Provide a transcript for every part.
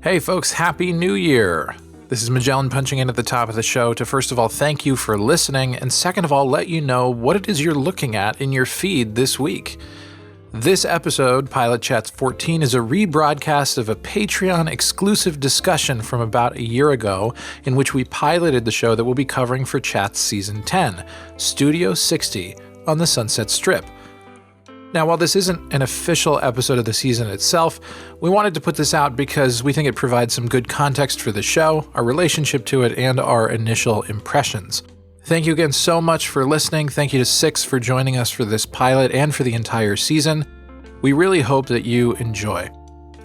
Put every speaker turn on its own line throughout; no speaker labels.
Hey folks, Happy New Year! This is Magellan punching in at the top of the show to first of all thank you for listening, and second of all let you know what it is you're looking at in your feed this week. This episode, PilotChatz 14, is a rebroadcast of a Patreon exclusive discussion from about a year ago in which we piloted the show that we'll be covering for Chatz Season 10, Studio 60, on the Sunset Strip. Now, while this isn't an official episode of the season itself, we wanted to put this out because we think it provides some good context for the show, our relationship to it, and our initial impressions. Thank you again so much for listening. Thank you to Six for joining us for this pilot and for the entire season. We really hope that you enjoy.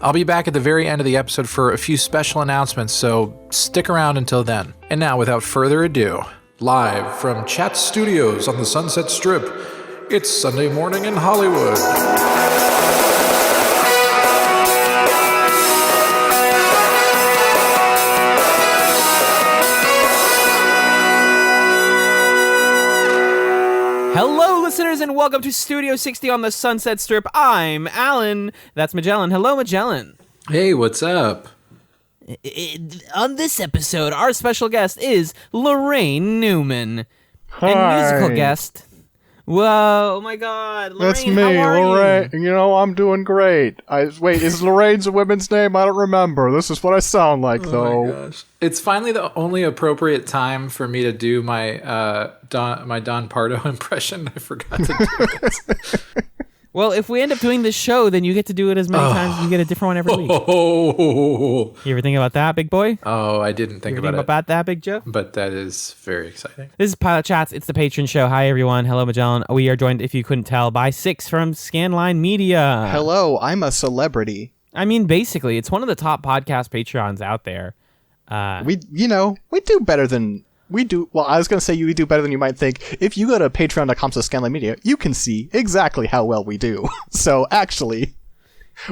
I'll be back at the very end of the episode for a few special announcements, so stick around until then. And now, without further ado, live from Chatz Studios on the Sunset Strip, it's Sunday morning in Hollywood.
Hello, listeners, and welcome to Studio 60 on the Sunset Strip. I'm Alan. That's Magellan. Hello, Magellan.
Hey, what's up?
On this episode, our special guest is Lorraine Newman.
Hi.
And musical guest... Whoa, oh my God, Lorraine,
That's me,
how are
Lorraine.
you?
You know, I'm doing great. Wait, is Lorraine's a woman's name? I don't remember. This is what I sound like, though.
My gosh. It's finally the only appropriate time for me to do my Don Pardo impression. I forgot to do it.
Well, if we end up doing this show, then you get to do it as many times as you get a different one every week.
Oh,
You ever think about that, big boy?
I didn't think about
that, big Joe?
But that is very exciting.
This is PilotChatz. It's the patron show. Hi, everyone. Hello, Magellan. We are joined, if you couldn't tell, by Six from Scanline Media.
Hello, I'm a celebrity.
I mean, basically, it's one of the top podcast Patreons out there.
We do better than... We do, well, I was going to say we do better than you might think. If you go to patreon.com/Scanline Media, you can see exactly how well we do. So, actually,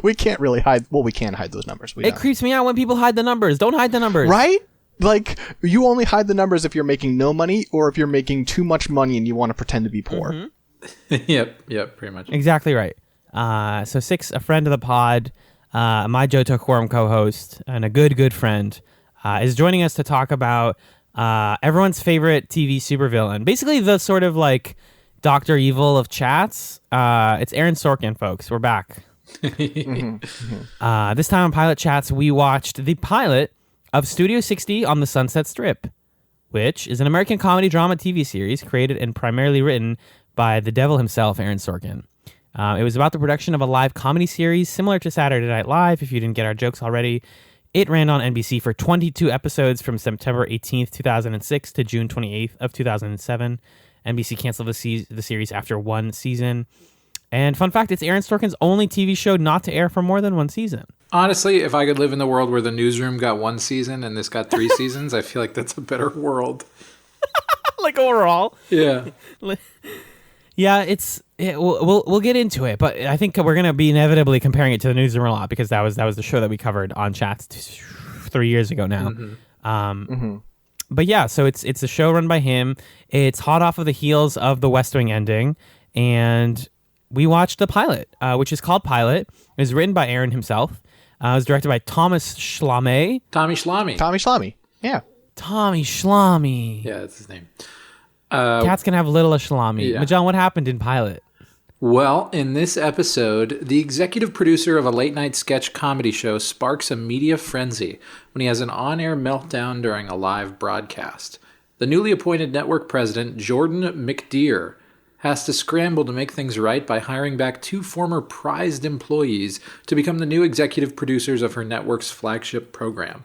we can't really hide, well, we can hide those numbers.
It creeps me out when people hide the numbers. Don't hide the numbers.
Right? Like, you only hide the numbers if you're making no money or if you're making too much money and you want to pretend to be poor.
Mm-hmm.
Yep, pretty much.
Exactly right. So Six, a friend of the pod, my Johto Quorum co-host, and a good friend, is joining us to talk about everyone's favorite TV supervillain. Basically the sort of like Dr. Evil of chats. It's Aaron Sorkin, folks. We're back. This time on PilotChatz, we watched the pilot of Studio 60 on the Sunset Strip, which is an American comedy drama TV series created and primarily written by the devil himself, Aaron Sorkin. It was about the production of a live comedy series similar to Saturday Night Live, if you didn't get our jokes already. It ran on NBC for 22 episodes from September 18th, 2006 to June 28th of 2007. NBC canceled the series after one season. And fun fact, it's Aaron Sorkin's only TV show not to air for more than one season.
Honestly, if I could live in the world where the Newsroom got one season and this got 3 seasons, I feel like that's a better world.
Like overall.
Yeah.
Yeah, we'll get into it, but I think we're gonna be inevitably comparing it to the Newsroom a lot because that was the show that we covered on Chatz 3 years ago now. But yeah, so it's a show run by him. It's hot off of the heels of the West Wing ending, and we watched the pilot, which is called Pilot. It was written by Aaron himself. It was directed by Thomas Schlamme.
Tommy Schlamme.
Yeah.
Tommy Schlamme.
Yeah, that's his name.
Cats can have little Schlamme.
Yeah.
Magellan, what happened in Pilot?
Well, in this episode, the executive producer of a late-night sketch comedy show sparks a media frenzy when he has an on-air meltdown during a live broadcast. The newly appointed network president, Jordan McDeere, has to scramble to make things right by hiring back 2 former prized employees to become the new executive producers of her network's flagship program.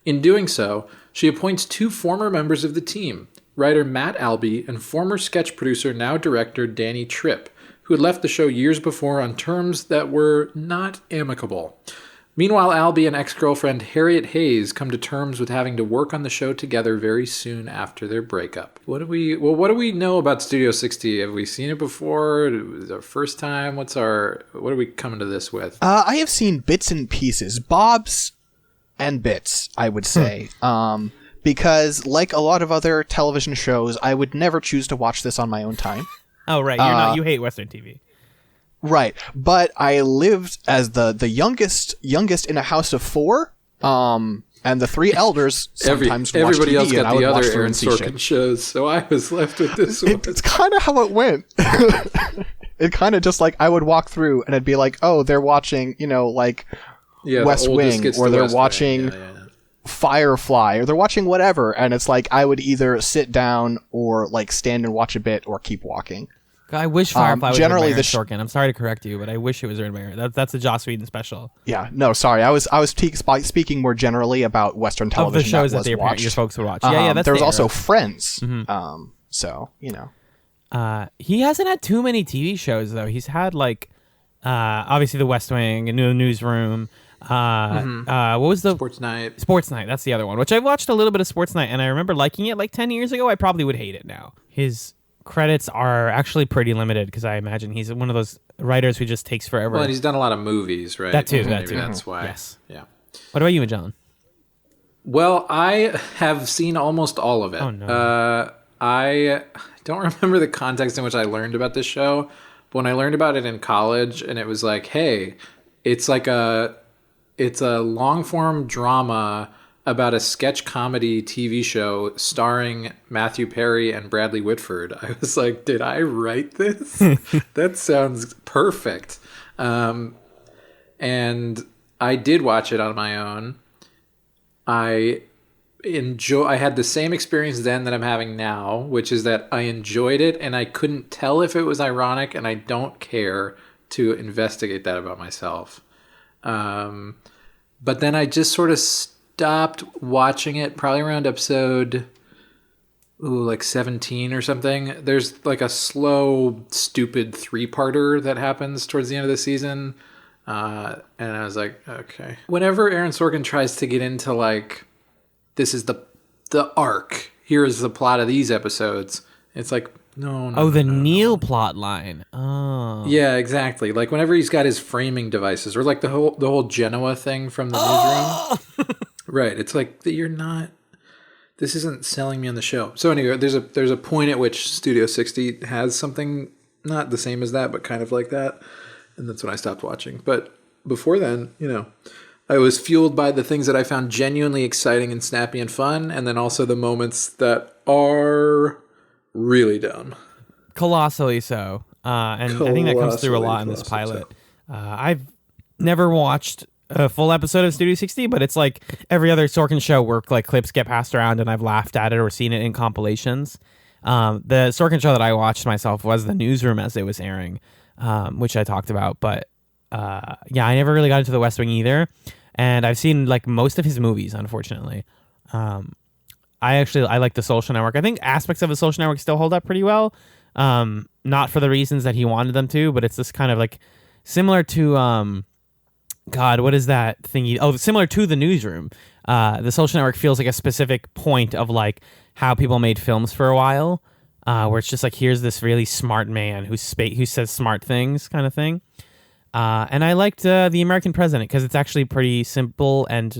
In doing so, she appoints 2 former members of the team, writer Matt Albee and former sketch producer, now director Danny Tripp, who had left the show years before on terms that were not amicable. Meanwhile, Albee and ex-girlfriend Harriet Hayes come to terms with having to work on the show together very soon after their breakup. What do we know about Studio 60? Have we seen it before? It was our first time? What are we coming to this with?
I have seen bits and pieces, bobs and bits, I would say. Because, like a lot of other television shows, I would never choose to watch this on my own time.
Oh, right. You hate Western TV.
Right. But I lived as the youngest in a house of 4 And the three elders sometimes watched
everybody
TV,
else
and I
got
would
the
watch
other Aaron
Fluency shit.
Sorkin shows, so I was left with this one.
It's kind of how it went. It kind of just like I would walk through and it'd be like, oh, they're watching, like West Wing, or they're watching Firefly, or they're watching whatever, and it's like I would either sit down or like stand and watch a bit or keep walking.
I wish Firefly was
generally
written by Aaron Sorkin. I'm sorry to correct you, but I wish it was written by Aaron. That's a Joss Whedon special.
Yeah, no, sorry. I was speaking more generally about Western television.
Of the shows that your folks would watch. Yeah, that's
there was
fair.
also Friends.
Mm-hmm.
So
he hasn't had too many TV shows though. He's had like obviously The West Wing, and The Newsroom. What was the
Sports Night?
Sports Night. That's the other one, which I watched a little bit of Sports Night, and I remember liking it like 10 years ago. I probably would hate it now. His credits are actually pretty limited because I imagine he's one of those writers who just takes forever.
Well, and he's done a lot of movies, right?
That too.
Maybe that's why.
Yes.
Yeah.
What about you, John?
Well, I have seen almost all of it.
Oh, no.
I don't remember the context in which I learned about this show, but when I learned about it in college, and it was like, hey, it's a long form drama about a sketch comedy TV show starring Matthew Perry and Bradley Whitford. I was like, did I write this? That sounds perfect. And I did watch it on my own. I had the same experience then that I'm having now, which is that I enjoyed it and I couldn't tell if it was ironic, and I don't care to investigate that about myself. But then I just sort of stopped watching it probably around episode like 17 or something. There's like a slow, stupid 3-parter that happens towards the end of the season. And I was like, okay. Whenever Aaron Sorkin tries to get into like, this is the arc, here is the plot of these episodes, it's like, no.
The Neil plot line. Oh.
Yeah, exactly. Like whenever he's got his framing devices, or like the whole Genoa thing from the newsroom. Right. It's like this isn't selling me on the show. So anyway, there's a point at which Studio 60 has something not the same as that, but kind of like that. And that's when I stopped watching. But before then, I was fueled by the things that I found genuinely exciting and snappy and fun, and then also the moments that are really dumb.
Colossally so. And I think that comes through a lot in this pilot. So. I've never watched a full episode of Studio 60, but it's like every other Sorkin show where like clips get passed around and I've laughed at it or seen it in compilations. The Sorkin show that I watched myself was The Newsroom as it was airing, which I talked about. But I never really got into The West Wing either. And I've seen like most of his movies, unfortunately. I like The Social Network. I think aspects of The Social Network still hold up pretty well. Not for the reasons that he wanted them to, but it's this kind of like similar to what is that thing? Similar to The Newsroom. The Social Network feels like a specific point of like how people made films for a while, where it's just like, here's this really smart man who says smart things kind of thing. And I liked The American President because it's actually pretty simple and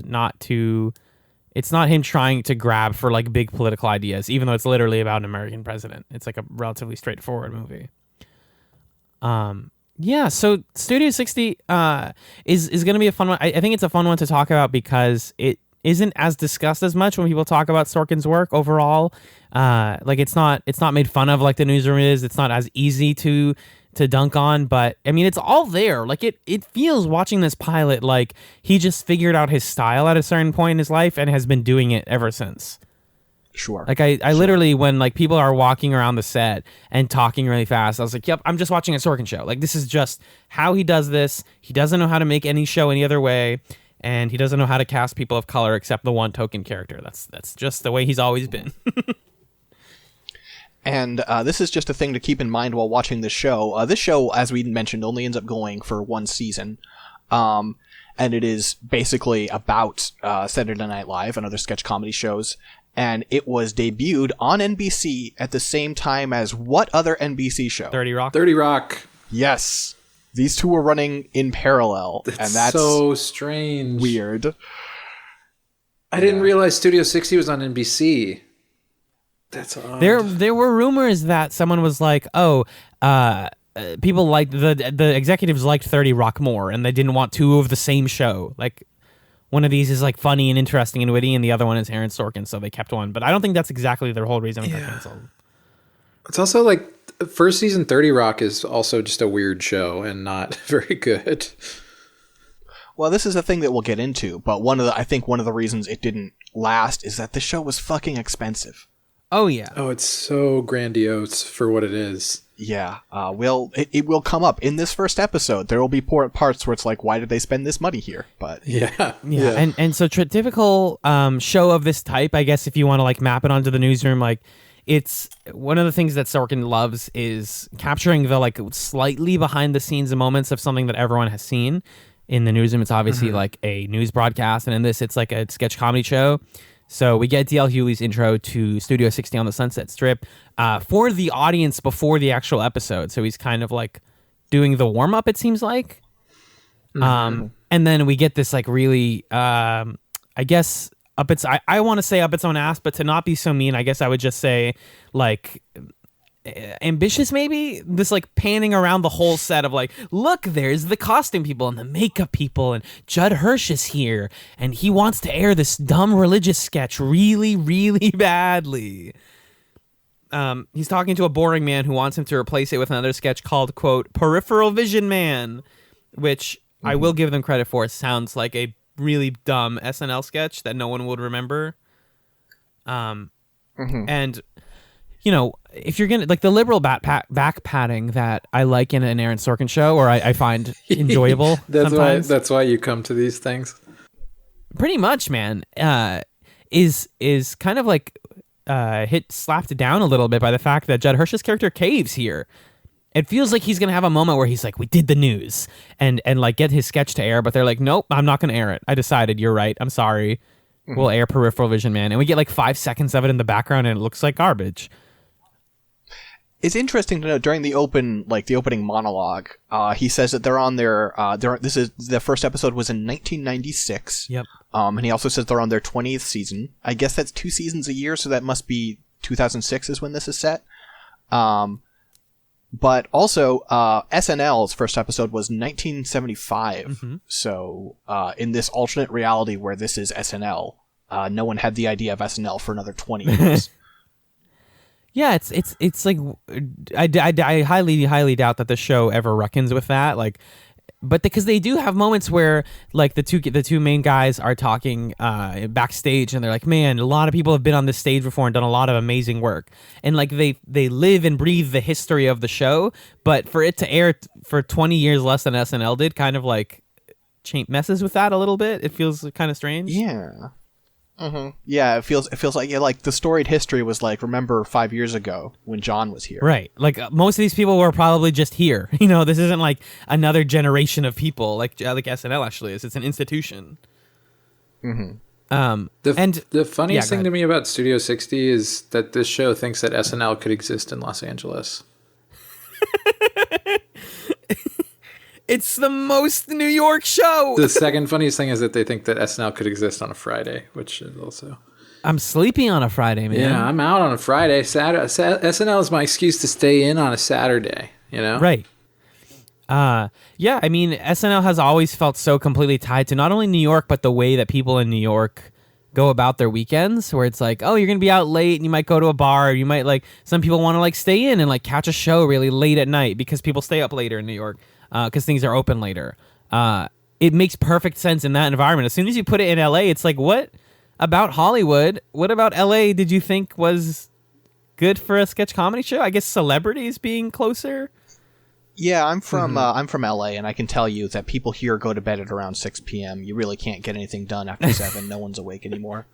it's not him trying to grab for like big political ideas, even though it's literally about an American president. It's like a relatively straightforward movie. So Studio 60 is going to be a fun one. I think it's a fun one to talk about because it isn't as discussed as much when people talk about Sorkin's work overall. Like it's not made fun of like The Newsroom is. It's not as easy to dunk on, but I mean, it's all there. Like it feels watching this pilot like he just figured out his style at a certain point in his life and has been doing it ever since.
Sure.
Like I literally, when like people are walking around the set and talking really fast, I was like, yep, I'm just watching a Sorkin show. Like this is just how he does this. He doesn't know how to make any show any other way. And he doesn't know how to cast people of color except the one token character. That's just the way he's always been.
And this is just a thing to keep in mind while watching this show. This show, as we mentioned, only ends up going for one season. And it is basically about Saturday Night Live and other sketch comedy shows. And it was debuted on NBC at the same time as what other NBC show?
30 Rock?
30 Rock.
Yes. These two were running in parallel. And that's
so strange.
Weird.
I didn't realize Studio 60 was on NBC. That's odd.
There were rumors that someone was like, people liked the executives liked 30 Rock more and they didn't want two of the same show. Like, one of these is like funny and interesting and witty, and the other one is Aaron Sorkin, so they kept one. But I don't think that's exactly their whole reason it got canceled.
It's also like first season 30 Rock is also just a weird show and not very good.
Well, this is a thing that we'll get into, but I think one of the reasons it didn't last is that the show was fucking expensive.
Oh yeah.
Oh, it's so grandiose for what it is.
Yeah. It will come up in this first episode. There will be parts where it's like, why did they spend this money here? But
yeah.
And so typical show of this type, I guess, if you want to like map it onto the newsroom, like it's one of the things that Sorkin loves is capturing the like slightly behind the scenes moments of something that everyone has seen. In the newsroom, it's obviously like a news broadcast, and in this, it's like a sketch comedy show. So we get D.L. Hewley's intro to Studio 60 on the Sunset Strip for the audience before the actual episode. So he's kind of like doing the warm up, it seems like. And then we get this like really, I guess I want to say up its own ass, but to not be so mean, I guess I would just say like ambitious, maybe, this like panning around the whole set of like, look, there's the costume people and the makeup people, and Judd Hirsch is here and he wants to air this dumb religious sketch really, really badly. He's talking to a boring man who wants him to replace it with another sketch called, quote, Peripheral Vision Man, which I will give them credit for. It sounds like a really dumb SNL sketch that no one would remember. And you know, if you're gonna like the liberal back patting that I like in an Aaron Sorkin show, or I find enjoyable.
That's why you come to these things.
Pretty much, man. Is kind of like slapped down a little bit by the fact that Judd Hirsch's character caves here. It feels like he's gonna have a moment where he's like, "We did the news," and like get his sketch to air, but they're like, "Nope, I'm not gonna air it. I decided. You're right. I'm sorry. We'll air Peripheral Vision Man," and we get like 5 seconds of it in the background, and it looks like garbage.
It's interesting to note during the opening monologue, he says that they're on their this is the first episode was in 1996.
Yep.
And he also says they're on their 20th season. I guess that's 2 seasons a year, so that must be 2006 is when this is set. But also SNL's first episode was 1975. So in this alternate reality where this is SNL, no one had the idea of SNL for another 20 years.
Yeah, it's like I highly doubt that the show ever reckons with that. Like, but because they do have moments where like the two main guys are talking backstage, and they're like, "Man, a lot of people have been on this stage before and done a lot of amazing work," and like they live and breathe the history of the show. But for it to air for 20 years less than SNL did, kind of like messes with that a little bit. It feels kind of strange.
Yeah. Yeah, it feels like the storied history was like, remember 5 years ago when John was here.
Right. Like most of these people were probably just here. You know, this isn't like another generation of people like SNL actually is. It's an institution.
The funniest thing to me about Studio 60 is that this show thinks that SNL could exist in Los Angeles.
It's the most New York show.
The second funniest thing is that they think that SNL could exist on a Friday, which is also...
I'm sleepy on a Friday, man.
Yeah, I'm out on a Friday. SNL is my excuse to stay in on a Saturday, you know?
Right. Yeah, I mean, SNL has always felt so completely tied to not only New York, but the way that people in New York go about their weekends, where it's like, oh, you're going to be out late and you might go to a bar. Or you might like, some people want to like stay in and like catch a show really late at night because people stay up later in New York. Because things are open later. It makes perfect sense in that environment. As soon as you put it in LA, it's like, what about Hollywood? What about LA did you think was good for a sketch comedy show? I guess celebrities being closer.
Yeah, I'm from LA, and I can tell you that people here go to bed at around 6 p.m. You really can't get anything done after 7. No one's awake anymore.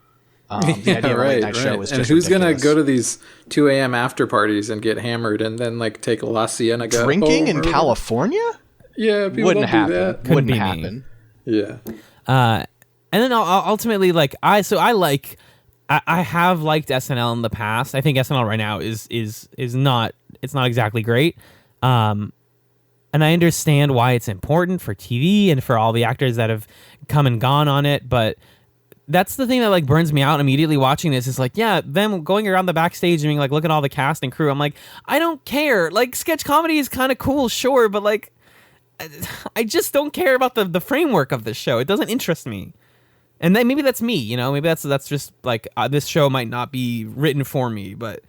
The idea of a late night show is just
and who's
ridiculous.
Gonna go to these 2 a.m. after parties and get hammered and then like take a La Cienega
drinking in California?
Yeah, people
wouldn't
don't do
happen.
that.
Wouldn't
be
happen.
Yeah.
And then ultimately, like I have liked SNL in the past. I think SNL right now is not exactly great. And I understand why it's important for TV and for all the actors that have come and gone on it, but that's the thing that like burns me out immediately watching this is like, yeah, them going around the backstage and being like, look at all the cast and crew. I'm like, I don't care. Like sketch comedy is kind of cool, sure, but like I just don't care about the framework of this show. It doesn't interest me. And then maybe that's me, you know, maybe that's just like this show might not be written for me, but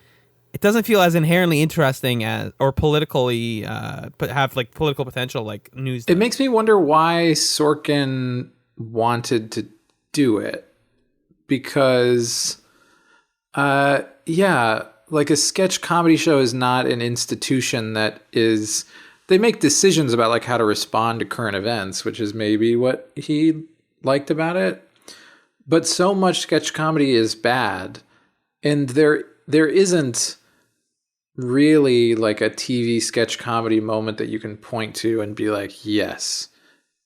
it doesn't feel as inherently interesting as or politically have like political potential like news.
It makes me wonder why Sorkin wanted to do it, because like a sketch comedy show is not an institution that is, they make decisions about like how to respond to current events, which is maybe what he liked about it. But so much sketch comedy is bad, and there isn't really like a TV sketch comedy moment that you can point to and be like, yes,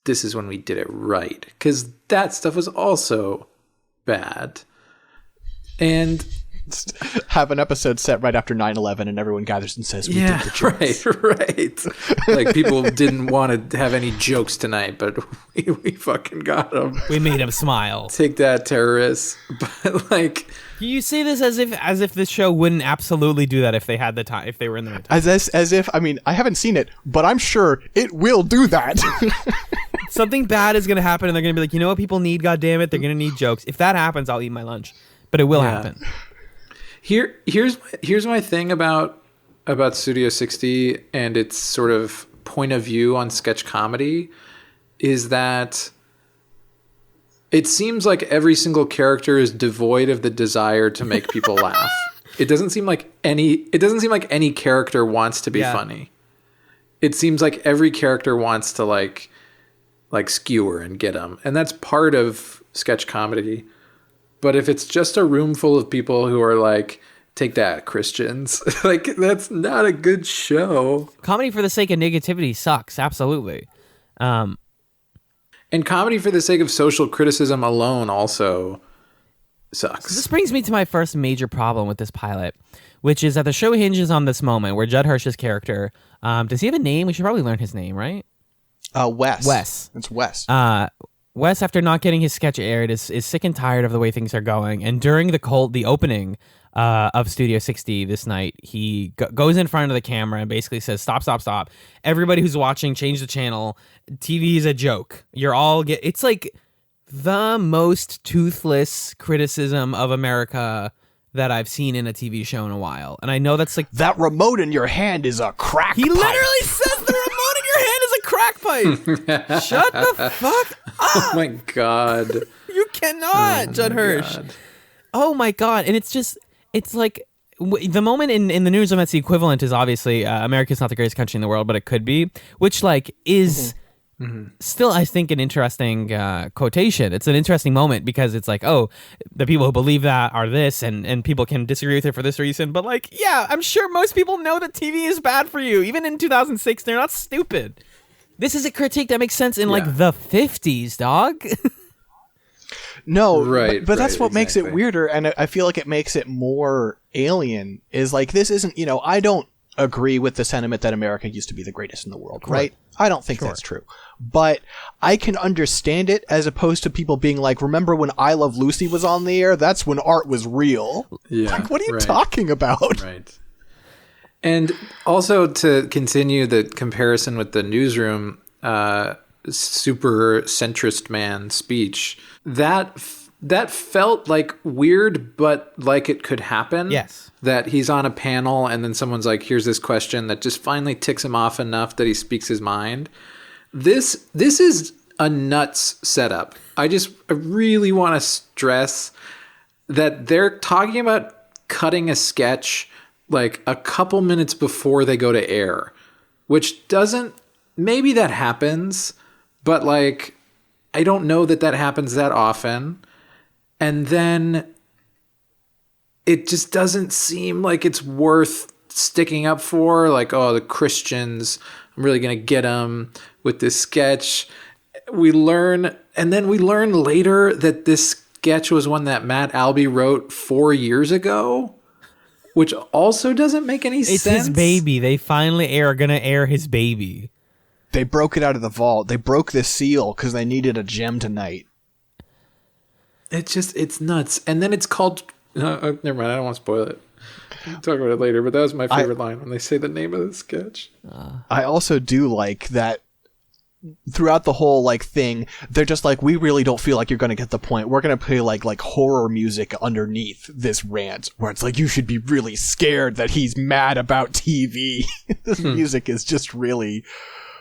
this is when we did it right. Because that stuff was also bad. And
have an episode set right after 9/11 and everyone gathers and says, we did the jokes.
right. Like people didn't want to have any jokes tonight, but we fucking got them.
We made them smile.
Take that, terrorists. But like,
you say this as if this show wouldn't absolutely do that if they had the time, if they were in the time.
As if, I mean, I haven't seen it, but I'm sure it will do that.
Something bad is going to happen and they're going to be like, you know what people need, goddammit? They're going to need jokes. If that happens, I'll eat my lunch. But it will happen.
Here's my thing about Studio 60 and its sort of point of view on sketch comedy is that it seems like every single character is devoid of the desire to make people laugh. It doesn't seem like any character wants to be funny. It seems like every character wants to like skewer and get them, and that's part of sketch comedy. But if it's just a room full of people who are like, take that, Christians, like that's not a good show.
Comedy for the sake of negativity sucks, absolutely.
And comedy for the sake of social criticism alone also sucks.
So this brings me to my first major problem with this pilot, which is that the show hinges on this moment where Judd Hirsch's character, does he have a name? We should probably learn his name, right?
Wes.
Wes.
It's Wes.
Wes, after not getting his sketch aired, is sick and tired of the way things are going. And during the opening of Studio 60 this night, he goes in front of the camera and basically says, stop, stop, stop. Everybody who's watching, change the channel. TV is a joke. It's like the most toothless criticism of America that I've seen in a TV show in a while. And I know that's like...
That remote in your hand is a crack
He
pipe.
literally says the remote in your hand is a crack pipe. Shut the fuck up.
Oh my God.
You cannot, Judd Hirsch.
God.
Oh my God. And it's like the moment in the newsroom that's the equivalent is obviously America's not the greatest country in the world, but it could be, which like is still, I think, an interesting quotation. It's an interesting moment because it's like, oh, the people who believe that are this and people can disagree with it for this reason. But like, yeah, I'm sure most people know that TV is bad for you. Even in 2006, they're not stupid. This is a critique that makes sense in like the 50s, dog.
No,
right,
but that's
right,
what makes it
exactly.
weirder, and I feel like it makes it more alien, is like, this isn't, I don't agree with the sentiment that America used to be the greatest in the world, right? I don't think that's true. But I can understand it as opposed to people being like, remember when I Love Lucy was on the air? That's when art was real.
Yeah,
like, what are you talking about?
Right. And also to continue the comparison with the newsroom, super centrist man speech, that felt like weird, but like it could happen.
Yes.
That he's on a panel and then someone's like, here's this question that just finally ticks him off enough that he speaks his mind. This is a nuts setup. I really want to stress that they're talking about cutting a sketch like a couple minutes before they go to air, which maybe that happens, but like, I don't know that happens that often. And then it just doesn't seem like it's worth sticking up for. Like, oh, the Christians, I'm really going to get them with this sketch. We learn later that this sketch was one that Matt Albee wrote 4 years ago, which also doesn't make any sense.
It's his baby. They finally are going to air his baby.
They broke it out of the vault. They broke the seal because they needed a gem tonight.
It's nuts. And then it's called... never mind, I don't want to spoil it. We'll talk about it later, but that was my favorite line when they say the name of the sketch.
I also do like that throughout the whole like thing, they're just like, we really don't feel like you're going to get the point. We're going to play like horror music underneath this rant, where it's like, you should be really scared that he's mad about TV. This music is just really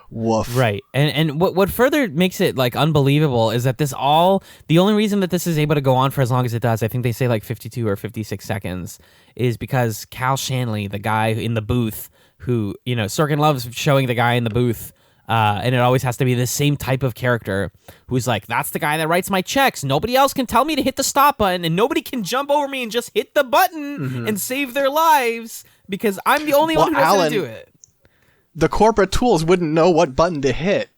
woof.
Right. And what further makes it like unbelievable is that the only reason that this is able to go on for as long as it does, I think they say like 52 or 56 seconds, is because Cal Shanley, the guy in the booth who, Sorkin loves showing the guy in the booth. And it always has to be the same type of character who's like, that's the guy that writes my checks. Nobody else can tell me to hit the stop button, and nobody can jump over me and just hit the button and save their lives because I'm the only one who knows how to do it.
The corporate tools wouldn't know what button to hit.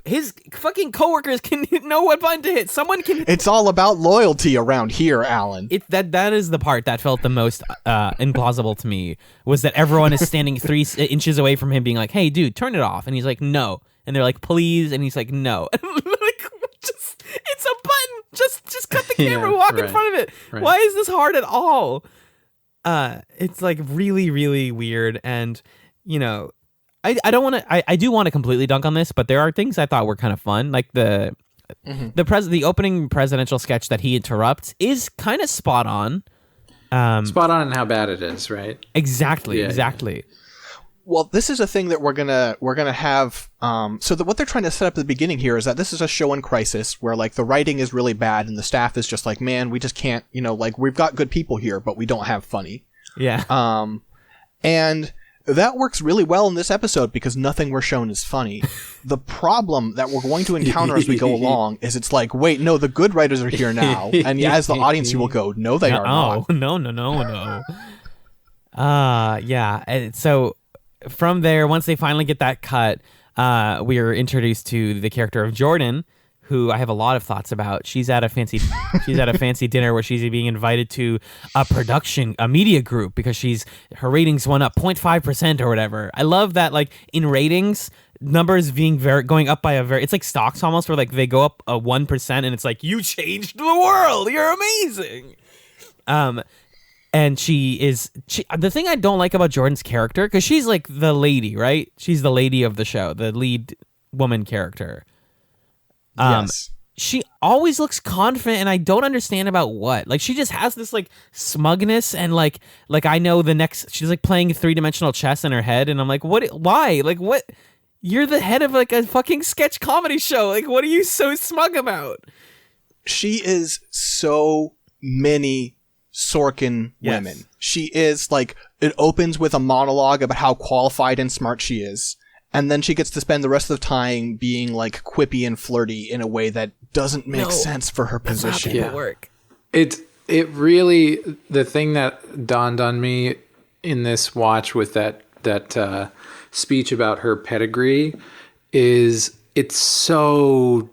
His fucking coworkers can know what button to hit. Someone can.
It's all about loyalty around here, Alan.
That is the part that felt the most implausible to me, was that everyone is standing 3 inches away from him, being like, "Hey, dude, turn it off," and he's like, "No," and they're like, "Please," and he's like, "No." Like, it's a button. Just cut the camera. Walk in front of it. Right. Why is this hard at all? It's like really, really weird, and I don't want to. I do want to completely dunk on this, but there are things I thought were kind of fun, like the opening presidential sketch that he interrupts is kind of spot on.
Spot on in how bad it is, right?
Exactly. Yeah.
Well, this is a thing that we're gonna have. So what they're trying to set up at the beginning here is that this is a show in crisis where like the writing is really bad and the staff is just like, man, we just can't. Like we've got good people here, but we don't have funny.
Yeah.
And that works really well in this episode because nothing we're shown is funny. The problem that we're going to encounter as we go along is it's like, wait, no, the good writers are here now. And as the audience, you will go, no, they are not.
No. Yeah. And so from there, once they finally get that cut, we are introduced to the character of Jordan, who I have a lot of thoughts about. She's at a fancy dinner where she's being invited to a media group because her ratings went up 0.5% or whatever. I love that, like in ratings, numbers being going up by it's like stocks almost, where like they go up 1% and it's like, you changed the world. You're amazing. And the thing I don't like about Jordan's character, because she's like the lady, right? She's the lady of the show, the lead woman character.
Yes.
She always looks confident, and I don't understand about what. Like, she just has this like smugness, and like I know she's like playing 3-dimensional chess in her head, and I'm like, what? Why? Like, what? You're the head of like a fucking sketch comedy show. Like, what are you so smug about?
She is so many Sorkin women. She is like, it opens with a monologue about how qualified and smart she is. And then she gets to spend the rest of the time being like quippy and flirty in a way that doesn't make sense for her position.
That's not work.
It really, the thing that dawned on me in this watch with that speech about her pedigree is it's so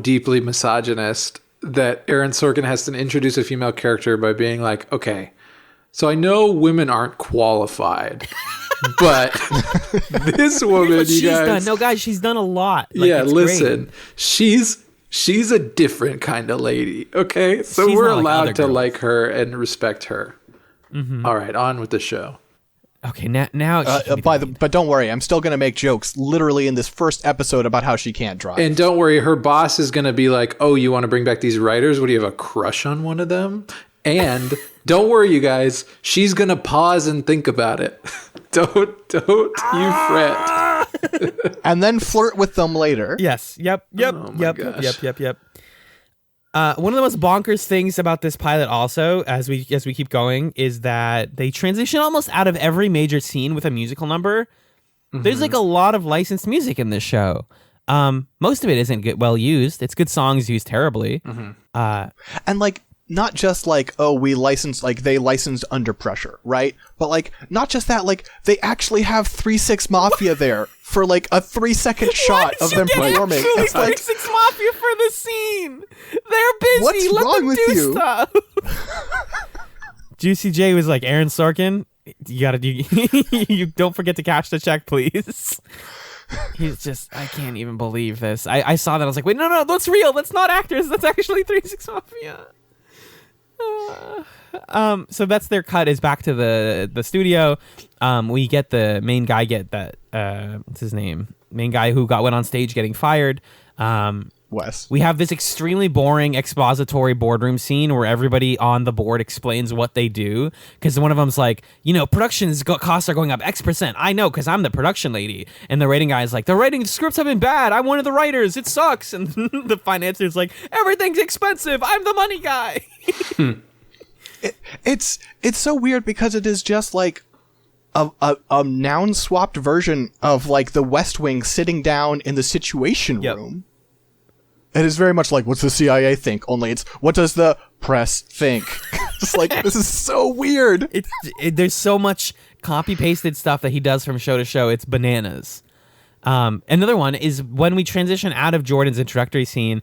deeply misogynist that Aaron Sorkin has to introduce a female character by being like, okay, so I know women aren't qualified. But this woman,
she's done a lot.
Like, yeah, listen, great. She's a different kind of lady. Okay, so we're allowed to like her and respect her. Mm-hmm. All right, on with the show.
Okay, now.
But don't worry, I'm still gonna make jokes literally in this first episode about how she can't drive.
And don't worry, her boss is gonna be like, "Oh, you want to bring back these writers? What, do you have a crush on one of them?" And don't worry, you guys, she's gonna pause and think about it. Don't you fret.
And then flirt with them later.
Yes. Yep.
Oh
Yep. One of the most bonkers things about this pilot, also, as we keep going, is that they transition almost out of every major scene with a musical number. Mm-hmm. There's like a lot of licensed music in this show. Most of it isn't well used. It's good songs used terribly.
Mm-hmm.
And like, not just like, oh, they licensed Under Pressure, right? But like, not just that, like, they actually have 3-6 Mafia there for like a 3-second shot of them performing.
It's like 3-6 Mafia for the scene. They're busy.
What's wrong with you?
Stuff. Juicy J was like, Aaron Sorkin, you don't forget to cash the check, please. He's just, I can't even believe this. I saw that. I was like, wait, no, that's real. That's not actors. That's actually 3-6 Mafia. So that's their cut is back to the studio. We get the main guy what's his name? Main guy who went on stage getting fired.
Wes.
We have this extremely boring expository boardroom scene where everybody on the board explains what they do. Because one of them's like, costs are going up X%. I know, because I'm the production lady. And the writing guy is like, the scripts have been bad. I'm one of the writers. It sucks. And the financier's like, everything's expensive. I'm the money guy.
It's so weird because it is just like a noun swapped version of like the West Wing sitting down in the Situation Room. It is very much like, what's the CIA think? Only it's, what does the press think? Just like, this is so weird.
There's so much copy-pasted stuff that he does from show to show. It's bananas. Another one is when we transition out of Jordan's introductory scene,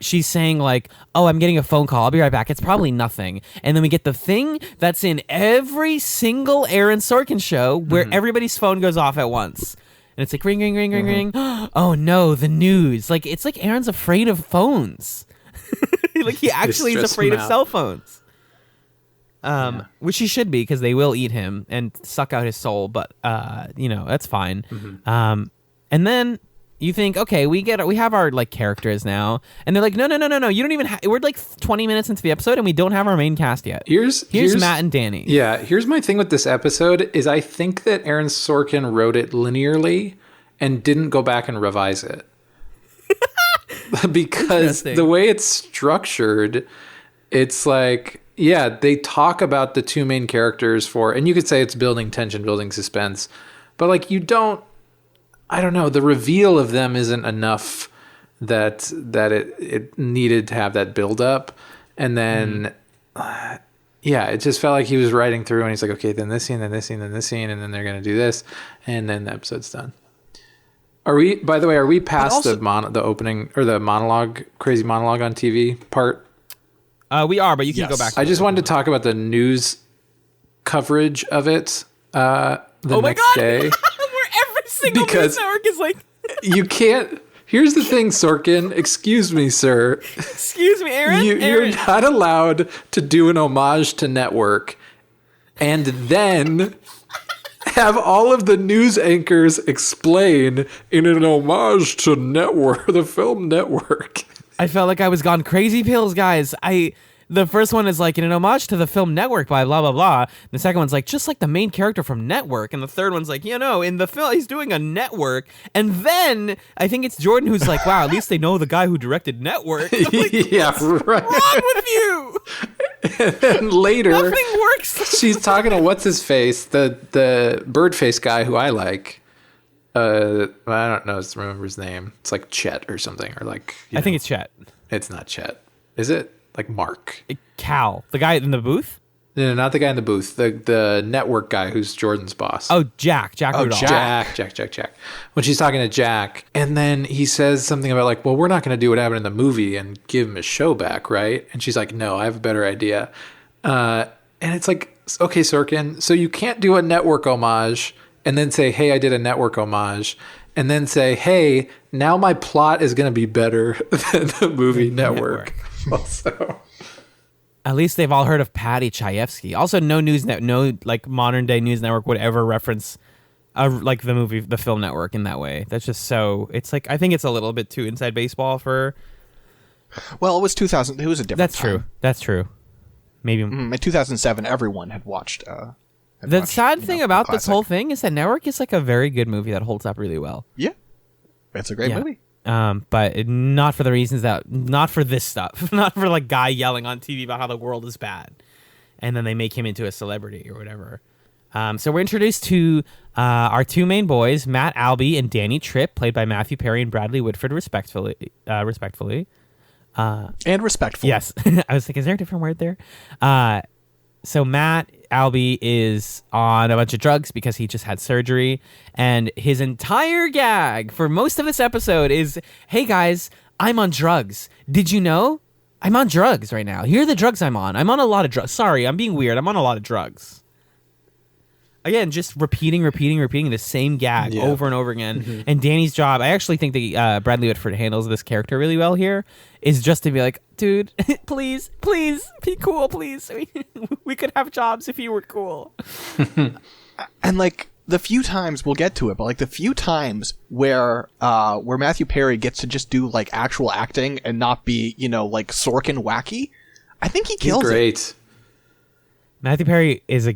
she's saying like, oh, I'm getting a phone call. I'll be right back. It's probably nothing. And then we get the thing that's in every single Aaron Sorkin show where everybody's phone goes off at once. And it's like, ring, ring, ring, ring, ring. Oh, no, the news. Like, it's like Aaron's afraid of phones. Like, he actually is afraid of cell phones. Which he should be, because they will eat him and suck out his soul. But, that's fine. And then you think, okay, we have our, like, characters now. And they're like, no. You don't even we're, like, 20 minutes into the episode, and we don't have our main cast yet. Here's Matt and Danny.
Yeah, here's my thing with this episode is I think that Aaron Sorkin wrote it linearly and didn't go back and revise it. Because the way it's structured, it's like, yeah, they talk about the two main characters and you could say it's building tension, building suspense, but like I don't know, the reveal of them isn't enough that it needed to have that build up. And then, it just felt like he was writing through and he's like, okay, then this scene, then this scene, then this scene, and then they're going to do this. And then the episode's done. Are we past the opening or the monologue, crazy monologue on TV part?
We are, but you can go back.
I just wanted to talk about the news coverage of it the next day.
Where every single news network is like...
You can't... Here's the thing, Sorkin. Excuse me, sir.
Excuse me, Aaron?
You're not allowed to do an homage to network and then... have all of the news anchors explain in an homage to the film network.
I felt like I was gone crazy pills, guys. The first one is like in an homage to the film network by blah, blah, blah. The second one's like, just like the main character from Network. And the third one's like, in the film, he's doing a network. And then I think it's Jordan who's like, wow, at least they know the guy who directed Network. Like,
yeah, right.
What's wrong with you?
And then later,
nothing works.
She's talking to what's his face, the bird face guy who I like. I don't remember his name. It's like Chet or something, or like.
I think it's Chet.
It's not Chet, is it? Like Mark.
Cal, the guy in the booth.
No, not the guy in the booth. The network guy who's Jordan's boss.
Oh, Jack Rudolph.
Jack. When she's talking to Jack, and then he says something about like, well, we're not going to do what happened in the movie and give him his show back, right? And she's like, no, I have a better idea. And it's like, okay, Sorkin, so you can't do a network homage and then say, hey, I did a network homage, and then say, hey, now my plot is going to be better than the movie network. Also.
At least they've all heard of Patty Chayefsky. Also, no like modern day news network would ever reference like the film network in that way. That's just so. It's like I think it's a little bit too inside baseball for.
Well, it was 2000. It was a different.
That's true. Maybe
in 2007, everyone had watched.
The sad thing about this whole thing is that Network is like a very good movie that holds up really well.
Yeah, it's a great movie.
But not for the reasons not for this stuff, not for like guy yelling on TV about how the world is bad, and then they make him into a celebrity or whatever. So we're introduced to our two main boys, Matt Albee and Danny Tripp, played by Matthew Perry and Bradley Whitford, respectfully.
And respectful.
Yes, I was thinking, is there a different word there? So Matt Albee is on a bunch of drugs because he just had surgery, and his entire gag for most of this episode is, hey guys, I'm on drugs. Did you know? I'm on drugs right now. Here are the drugs I'm on. I'm on a lot of drugs. Sorry, I'm being weird. I'm on a lot of drugs. again, just repeating the same gag over and over again.
Mm-hmm.
And Danny's job, I actually think that Bradley Whitford handles this character really well here, is just to be like, dude, please be cool, please. We could have jobs if you were cool.
And like the few times, we'll get to it, but like the few times where Matthew Perry gets to just do like actual acting and not be, like Sorkin wacky, I think he kills
He's great.
Matthew Perry is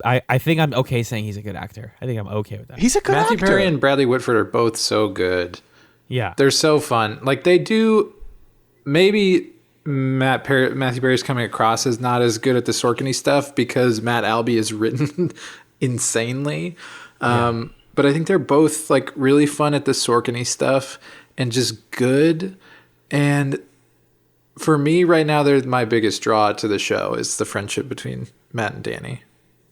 I think I'm okay saying he's a good actor. I think I'm okay with that.
He's a good
Matthew
actor.
Perry and Bradley Whitford are both so good.
Yeah.
They're so fun. Like they do, maybe Matthew Perry's coming across as not as good at the Sorkin-y stuff because Matt Albee is written insanely. But I think they're both like really fun at the Sorkin-y stuff and just good. And for me right now, they're my biggest draw to the show is the friendship between Matt and Danny.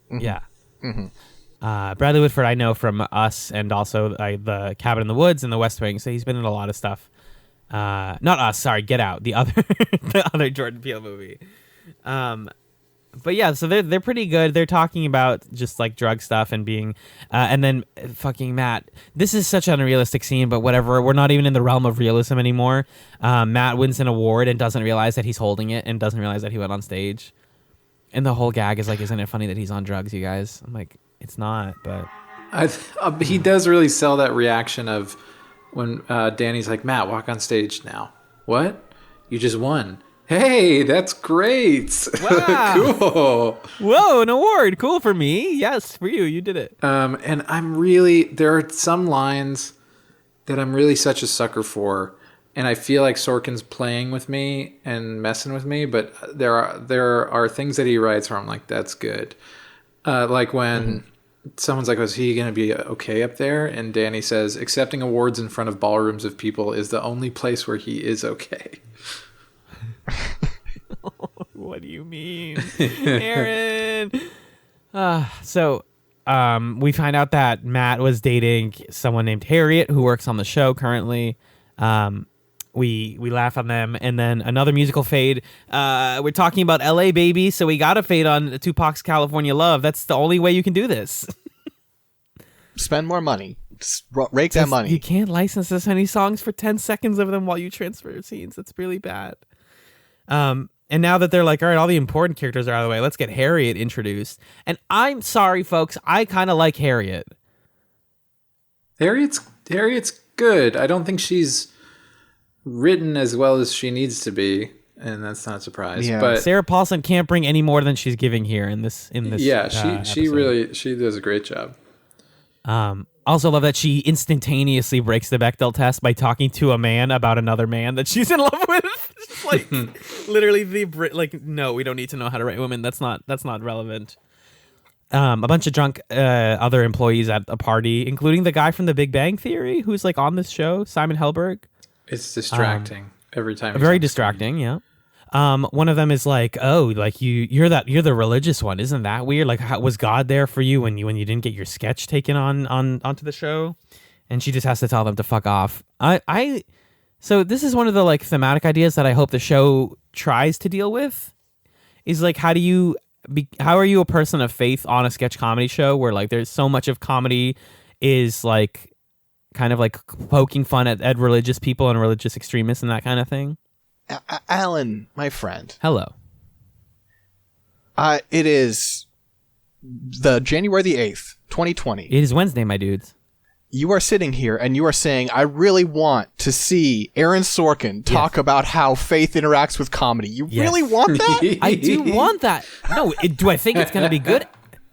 Mm-hmm. Yeah. Mm-hmm. Bradley Whitford, I know from Us and also the Cabin in the Woods and The West Wing, so he's been in a lot of stuff. Not Us, sorry, Get Out, the other Jordan Peele movie. But yeah, so they're pretty good. They're talking about just like drug stuff and being, and then fucking Matt. This is such an unrealistic scene, but whatever. We're not even in the realm of realism anymore. Matt wins an award and doesn't realize that he's holding it and doesn't realize that he went on stage. And the whole gag is like, isn't it funny that he's on drugs, you guys? I'm like, it's not, but
he does really sell that reaction of when Danny's like, Matt, walk on stage now. What? You just won. Hey, that's great.
Wow.
Cool.
Whoa, an award. Cool for me. Yes, for you. You did it.
And there are some lines that I'm really such a sucker for. And I feel like Sorkin's playing with me and messing with me, but there are things that he writes where I'm like, that's good. Like when someone's like, "Was he going to be okay up there?" And Danny says, "Accepting awards in front of ballrooms of people is the only place where he is okay."
What do you mean, Aaron? So we find out that Matt was dating someone named Harriet, who works on the show currently. We laugh on them, and then another musical fade. We're talking about L.A. Baby, so we got to fade on Tupac's California Love. That's the only way you can do this.
Spend more money. Just rake that money.
You can't license this many songs for 10 seconds of them while you transfer scenes. That's really bad. And now that they're like, all right, all the important characters are out of the way, let's get Harriet introduced. And I'm sorry, folks, I kind of like Harriet.
Harriet's good. I don't think she's written as well as she needs to be, and that's not a surprise.
Yeah.
But
Sarah Paulson can't bring any more than she's giving here in this.
Yeah, she does a great job.
Also love that she instantaneously breaks the Bechdel test by talking to a man about another man that she's in love with. It's like literally no, we don't need to know how to write women. That's not relevant. A bunch of drunk other employees at a party, including the guy from The Big Bang Theory, who's like on this show, Simon Helberg.
It's distracting every time.
Very distracting, yeah. One of them is like, "Oh, like you're the religious one, isn't that weird? Like, was God there for you when you didn't get your sketch taken onto the show?" And she just has to tell them to fuck off. So this is one of the like thematic ideas that I hope the show tries to deal with. Is like, how are you a person of faith on a sketch comedy show where like there's so much of comedy is like kind of like poking fun at religious people and religious extremists and that kind of thing?
Alan, my friend.
Hello.
It is the January the 8th, 2020.
It is Wednesday, my dudes.
You are sitting here and you are saying, I really want to see Aaron Sorkin talk about how faith interacts with comedy. You really want that?
I do want that. No, do I think it's going to be good?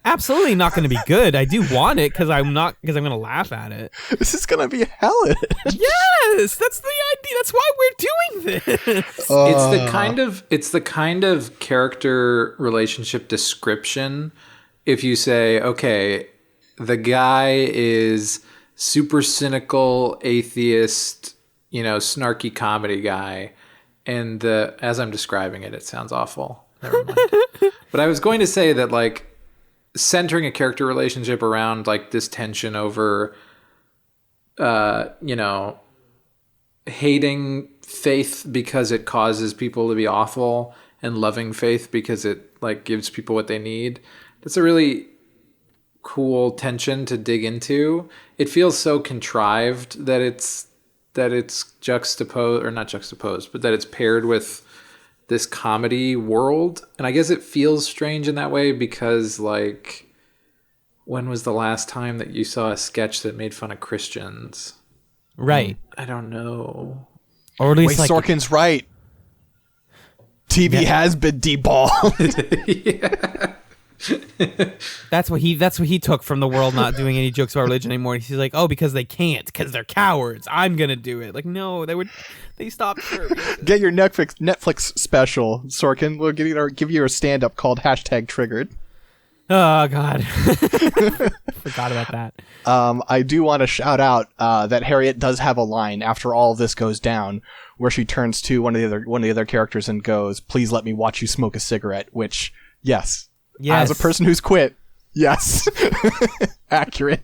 Absolutely not going to be good. I do want it because I'm going to laugh at it.
This is going to be hellish.
Yes, that's the idea. That's why we're doing this.
It's the kind of character relationship description. If you say, okay, the guy is super cynical, atheist, snarky comedy guy, and as I'm describing it, it sounds awful. Never mind. But I was going to say that like centering a character relationship around like this tension over hating faith because it causes people to be awful and loving faith because it like gives people what they need. That's a really cool tension to dig into. It feels so contrived that it's juxtaposed, or not juxtaposed, but that it's paired with this comedy world. And I guess it feels strange in that way because, like, when was the last time that you saw a sketch that made fun of Christians?
Right.
I don't know.
Or at least
Wait, Sorkin's right. TV has been deballed.
That's what he took from the world not doing any jokes about religion anymore. He's like, oh, because they can't, because they're cowards. I'm gonna do it. Like, no, they stopped.
Get your Netflix special, Sorkin. We'll give you a stand-up called #Triggered.
Oh God, forgot about that.
I do want to shout out that Harriet does have a line after all this goes down, where she turns to one of the other characters and goes, "Please let me watch you smoke a cigarette." Which, yes. As a person who's quit, yes. Accurate.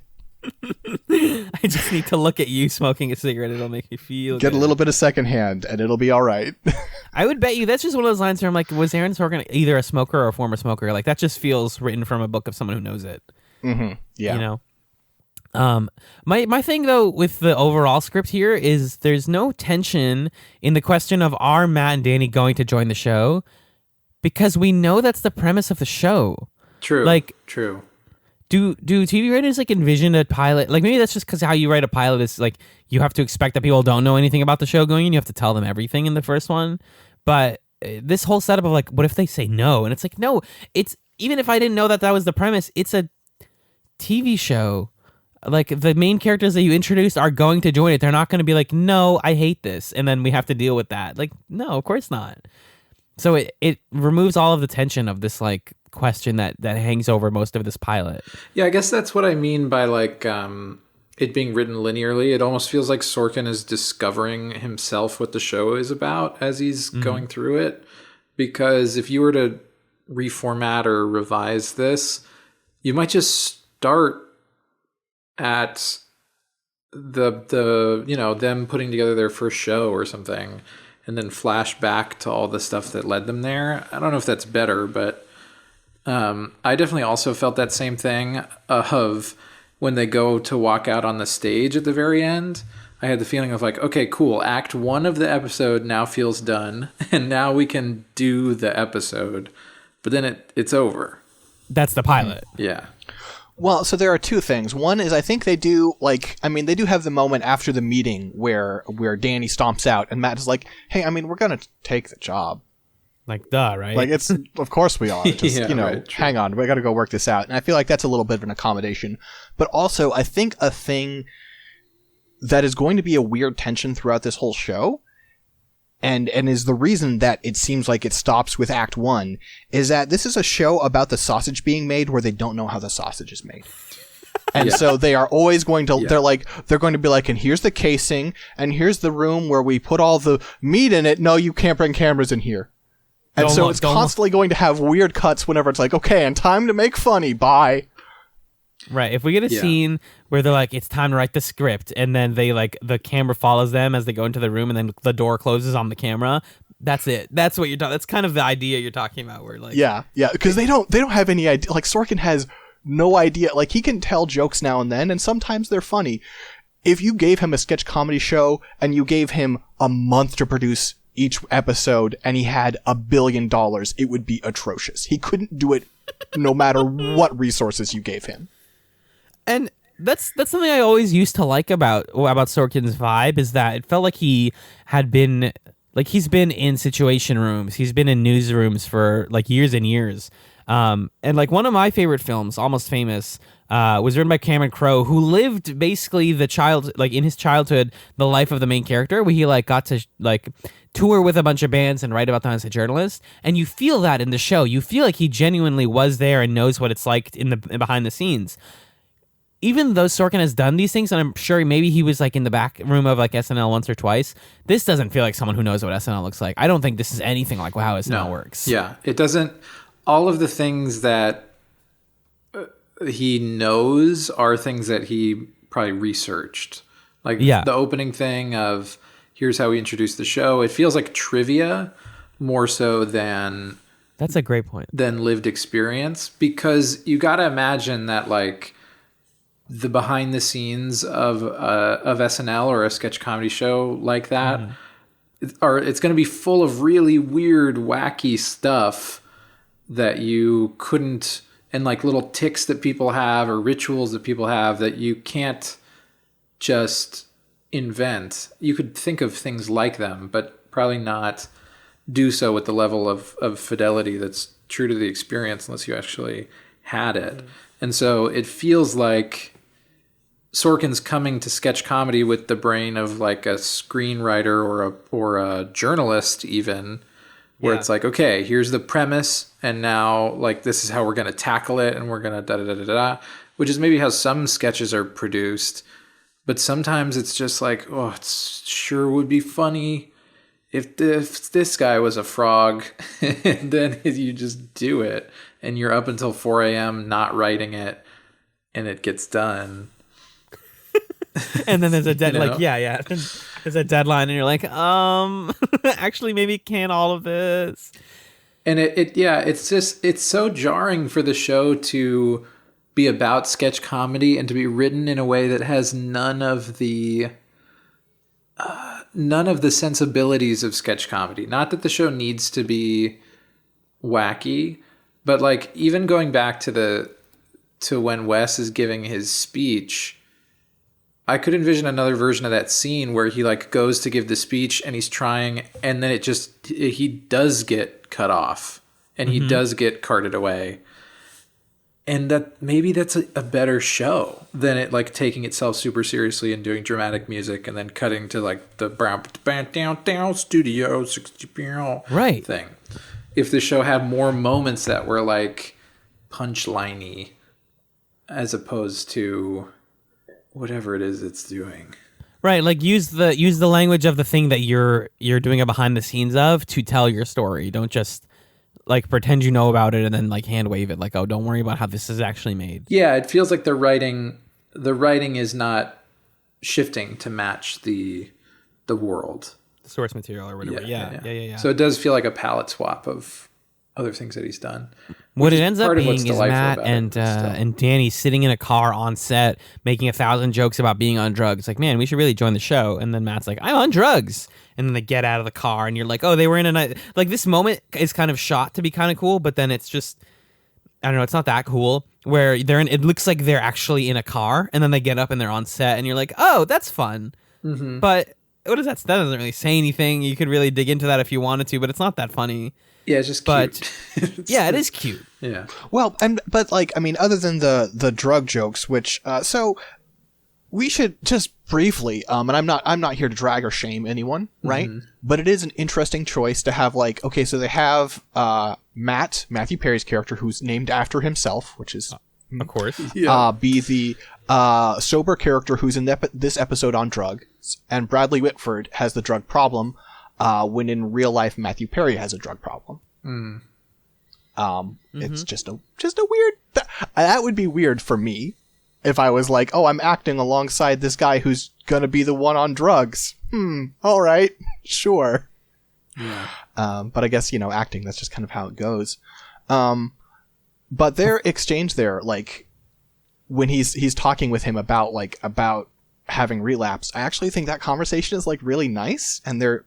I just need to look at you smoking a cigarette. It'll make me feel
Get
good.
a little bit of secondhand, and it'll be all right.
I would bet you that's just one of those lines where I'm like, was Aaron Sorkin either a smoker or a former smoker? Like, that just feels written from a book of someone who knows it.
Mm-hmm. Yeah.
You know? My thing, though, with the overall script here is there's no tension in the question of, are Matt and Danny going to join the show? Because we know that's the premise of the show.
True.
Like,
true.
Do TV writers like envision a pilot? Like, maybe that's just because how you write a pilot is like you have to expect that people don't know anything about the show going in. You have to tell them everything in the first one. But this whole setup of like, what if they say no? And it's like, no, it's even if I didn't know that was the premise, it's a TV show. Like, the main characters that you introduced are going to join it. They're not going to be like, no, I hate this, and then we have to deal with that. Like, no, of course not. So it removes all of the tension of this like question that hangs over most of this pilot.
Yeah, I guess that's what I mean by like it being written linearly. It almost feels like Sorkin is discovering himself what the show is about as he's going through it. Because if you were to reformat or revise this, you might just start at the them putting together their first show or something, and then flash back to all the stuff that led them there. I don't know if that's better, but I definitely also felt that same thing of when they go to walk out on the stage at the very end. I had the feeling of like, okay, cool. Act 1 of the episode now feels done, and now we can do the episode. But then it's over.
That's the pilot.
Yeah.
Well, so there are two things. One is I think they do they do have the moment after the meeting where Danny stomps out and Matt is like, hey, we're going to take the job.
Like, duh, right?
Like, it's, of course we are. Just,
right,
hang on, we got to go work this out. And I feel like that's a little bit of an accommodation. But also, I think a thing that is going to be a weird tension throughout this whole show, and is the reason that it seems like it stops with Act 1, is that this is a show about the sausage being made where they don't know how the sausage is made. And so they are always going to, they're going to be like, and here's the casing, and here's the room where we put all the meat in it. No, you can't bring cameras in here. And it's constantly going to have weird cuts whenever it's like, okay, and time to make funny, bye.
Right. If we get a scene where they're like, it's time to write the script, and then they like the camera follows them as they go into the room, and then the door closes on the camera. That's it. That's what you're talking. That's kind of the idea you're talking about. Where like,
because they don't have any idea. Like, Sorkin has no idea. Like, he can tell jokes now and then, and sometimes they're funny. If you gave him a sketch comedy show and you gave him a month to produce each episode and he had $1 billion, it would be atrocious. He couldn't do it no matter what resources you gave him.
And that's something I always used to like about Sorkin's vibe, is that it felt like he had been like, he's been in situation rooms, he's been in newsrooms for like years and years. And like one of my favorite films, Almost Famous, was written by Cameron Crowe, who lived basically in his childhood, the life of the main character, where he like got to like tour with a bunch of bands and write about them as a journalist. And you feel that in the show. You feel like he genuinely was there and knows what it's like in behind the scenes. Even though Sorkin has done these things, and I'm sure maybe he was like in the back room of like SNL once or twice, this doesn't feel like someone who knows what SNL looks like. I don't think this is anything like how SNL works.
Yeah, it doesn't. All of the things that he knows are things that he probably researched. Like the opening thing of, here's how we introduce the show. It feels like trivia more so than
That's a great point.
than lived experience, because you got to imagine that like the behind the scenes of SNL or a sketch comedy show like that it's going to be full of really weird, wacky stuff that you couldn't, and like little tics that people have or rituals that people have that you can't just invent. You could think of things like them, but probably not do so with the level of fidelity that's true to the experience unless you actually had it. And so it feels like Sorkin's coming to sketch comedy with the brain of like a screenwriter or a journalist even, where it's like, okay, here's the premise, and now like this is how we're going to tackle it, and we're going to da-da-da-da-da, which is maybe how some sketches are produced. But sometimes it's just like, oh, it sure would be funny if this guy was a frog, and then you just do it, and you're up until 4 a.m. not writing it, and it gets done.
And then there's a deadline. There's a deadline, and you're like, actually, maybe can all of this.
And it's so jarring for the show to be about sketch comedy and to be written in a way that has none of the sensibilities of sketch comedy. Not that the show needs to be wacky, but like even going back to when Wes is giving his speech, I could envision another version of that scene where he like goes to give the speech and he's trying, and then he does get cut off and he does get carted away. And that maybe that's a better show than it like taking itself super seriously and doing dramatic music and then cutting to like the down studio 60
right
thing. If the show had more moments that were like punchliney as opposed to whatever it is it's doing.
Right, like use the language of the thing that you're doing a behind the scenes of to tell your story. Don't just like pretend you know about it and then like hand wave it like, oh, don't worry about how this is actually made.
Yeah, it feels like the writing is not shifting to match the world,
the source material or whatever. Yeah.
So it does feel like a palette swap of other things that he's done.
What it ends up being is Matt and Danny sitting in a car on set making 1,000 jokes about being on drugs. Like, man, we should really join the show. And then Matt's like, I'm on drugs. And then they get out of the car and you're like, oh, they were in a night. Like this moment is kind of shot to be kind of cool, but then it's just, I don't know, it's not that cool. Where it looks like they're actually in a car and then they get up and they're on set and you're like, oh, that's fun. Mm-hmm. But what does that doesn't really say anything. You could really dig into that if you wanted to, but it's not that funny.
Yeah, it's just cute.
Yeah, it is cute.
Yeah.
Well, but like, I mean, other than the drug jokes, which so we should just briefly, and I'm not here to drag or shame anyone, right? Mm-hmm. But it is an interesting choice to have like, okay, so they have Matthew Perry's character who's named after himself, which is
of course,
be the sober character who's in this episode on drugs, and Bradley Whitford has the drug problem. When in real life, Matthew Perry has a drug problem. It's just a weird. That would be weird for me if I was like, oh, I'm acting alongside this guy who's gonna be the one on drugs. All right, sure. Yeah. But I guess acting. That's just kind of how it goes. But their exchange there, like when he's talking with him about having relapse, I actually think that conversation is like really nice, and the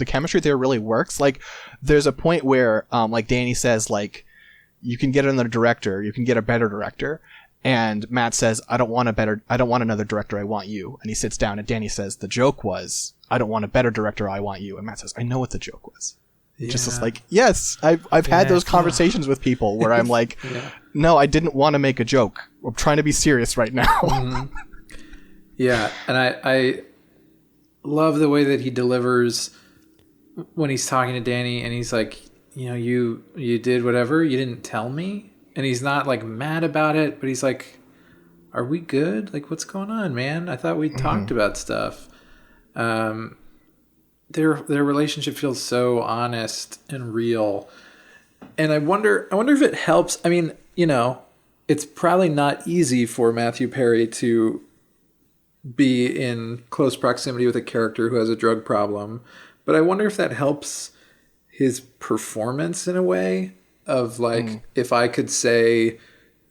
chemistry there really works. Like there's a point where like Danny says like, you can get another director, you can get a better director, and Matt says, I don't want another director, I want you. And he sits down and Danny says, the joke was, I don't want a better director, I want you. And Matt says, I know what the joke was. Yeah. Just like, yes, I've had those conversations with people where I'm like, no, I didn't want to make a joke, I'm trying to be serious right now.
Mm-hmm. Yeah, and I love the way that he delivers when he's talking to Danny, and he's like, you did whatever, you didn't tell me, and he's not like mad about it, but he's like, are we good? Like, what's going on, man? I thought we talked about stuff. Their relationship feels so honest and real, and I wonder if it helps. I mean, it's probably not easy for Matthew Perry to be in close proximity with a character who has a drug problem, but I wonder if that helps his performance in a way of like, if I could say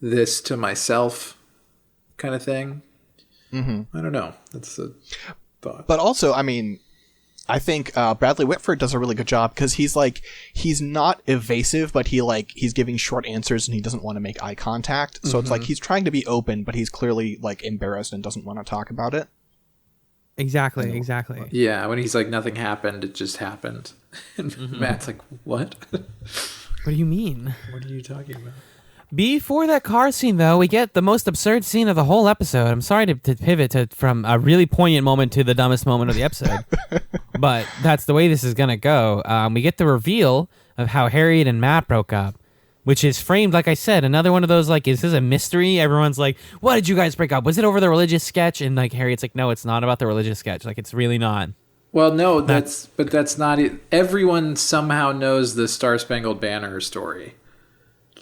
this to myself kind of thing. I don't know. That's a thought.
But also, I mean, I think Bradley Whitford does a really good job because he's not evasive, but he's giving short answers and he doesn't want to make eye contact. So it's like he's trying to be open, but he's clearly like embarrassed and doesn't want to talk about it.
Exactly.
Yeah, when he's like, nothing happened, it just happened. And Matt's like, what?
What do you mean?
What are you talking about?
Before that car scene, though, we get the most absurd scene of the whole episode. I'm sorry to pivot from a really poignant moment to the dumbest moment of the episode, but that's the way this is going to go. We get the reveal of how Harriet and Matt broke up, which is framed, like I said, another one of those, like, is this a mystery? Everyone's like, why did you guys break up? Was it over the religious sketch? And, like, Harriet's like, no, it's not about the religious sketch. Like, it's really not.
Well, no, that's not it. Everyone somehow knows the Star Spangled Banner story.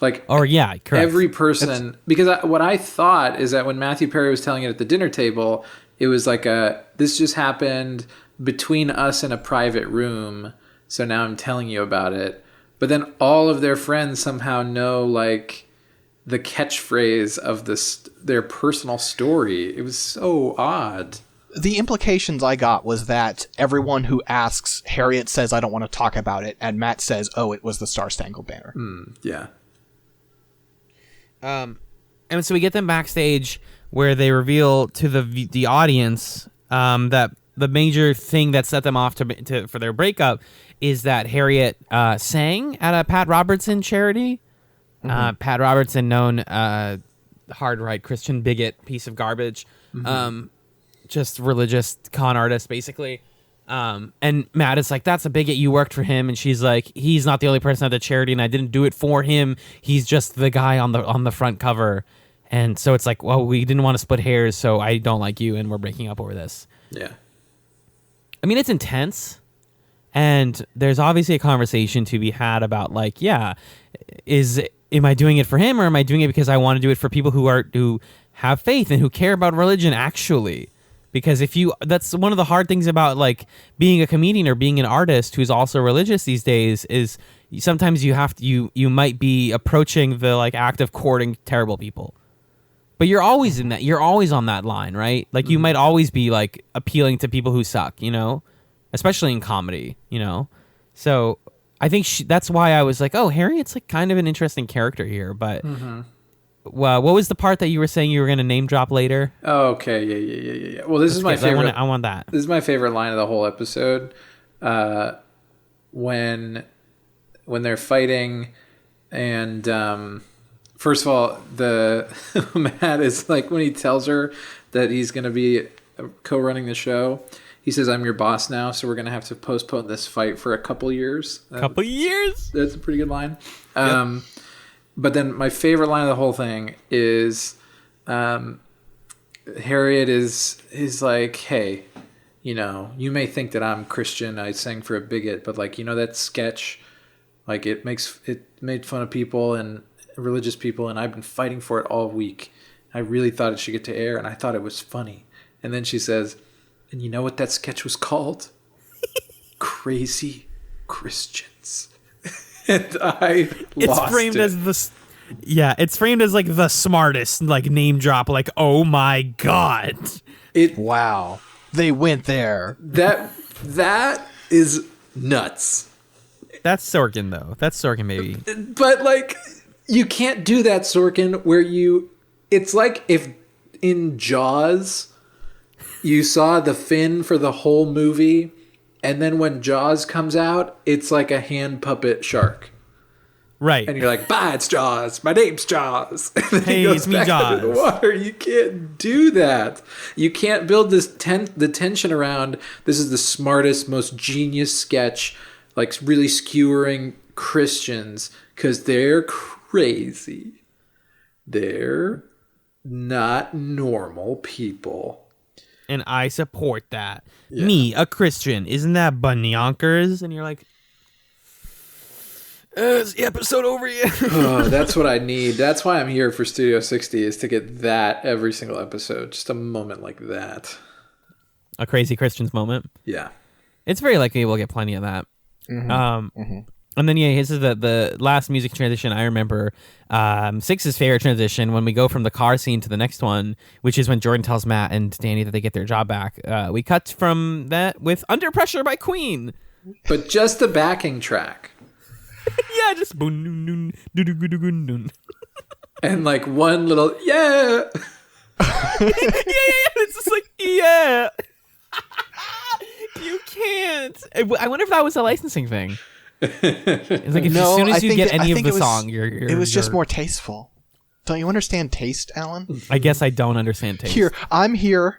Like,
or yeah, correct.
Every person, because what I thought is that when Matthew Perry was telling it at the dinner table, it was like this just happened between us in a private room, so now I'm telling you about it. But then all of their friends somehow know like the catchphrase of their personal story. It was so odd.
The implications I got was that everyone who asks, Harriet says, I don't want to talk about it, and Matt says, oh, it was the Star Spangled Banner.
Yeah.
And so we get them backstage where they reveal to the audience that the major thing that set them off for their breakup is that Harriet sang at a Pat Robertson charity. Pat Robertson, known hard right Christian bigot piece of garbage, just religious con artist basically. And Matt is like, that's a bigot, you worked for him. And she's like, he's not the only person at the charity and I didn't do it for him. He's just the guy on the front cover. And so it's like, well, we didn't want to split hairs, so I don't like you and we're breaking up over this.
Yeah.
I mean, it's intense. And there's obviously a conversation to be had about like, yeah, am I doing it for him or am I doing it because I want to do it for people who have faith and who care about religion actually? Because that's one of the hard things about like being a comedian or being an artist who's also religious these days is sometimes you might be approaching the like act of courting terrible people, but you're always on that line, right? Like you might always be like appealing to people who suck, you know, especially in comedy, you know? So I think that's why I was like, oh, Harriet's like kind of an interesting character here, but well, what was the part that you were saying you were going to name drop later?
Oh, okay. Yeah. Well, this is my favorite.
I want that.
This is my favorite line of the whole episode. When they're fighting, and first of all, the Matt is like when he tells her that he's going to be co-running the show. He says, "I'm your boss now, so we're going to have to postpone this fight for a couple years."
Couple years.
That's a pretty good line.
Yep.
But then my favorite line of the whole thing is Harriet is like, hey, you know, you may think that I'm Christian. I sang for a bigot, but like, you know, that sketch, like it made fun of people and religious people. And I've been fighting for it all week. I really thought it should get to air and I thought it was funny. And then she says, and you know what that sketch was called? Crazy Christians. And I lost it.
It's framed as like the smartest like name drop, like, oh my god.
Wow. They went there.
That
is nuts.
That's Sorkin though. That's Sorkin, baby.
But like you can't do that, Sorkin, where it's like if in Jaws you saw the fin for the whole movie. And then when Jaws comes out, it's like a hand puppet shark.
Right.
And you're like, bye, it's Jaws. My name's Jaws.
Hey, it's me, Jaws.
The water. You can't do that. You can't build the tension around, this is the smartest, most genius sketch, like really skewering Christians, because they're crazy. They're not normal people.
And I support that. Yeah. Me, a Christian, isn't that banyonkers? And you're like, is the episode over yet?
Oh, that's what I need. That's why I'm here for Studio 60, is to get that every single episode. Just a moment like that.
A crazy Christians moment?
Yeah.
It's very likely we'll get plenty of that. And then his is the last music transition I remember. Six's favorite transition when we go from the car scene to the next one, which is when Jordan tells Matt and Danny that they get their job back. We cut from that with Under Pressure by Queen.
But just the backing track.
Yeah, just boom, noon, noon, doo, doo, doo, doo, noon.
And like one little yeah.
It's just like yeah. You can't. I wonder if that was a licensing thing. It's like as soon as you get any of the song,
it was just more tasteful. Don't you understand taste, Alan?
I guess I don't understand taste.
Here, I'm here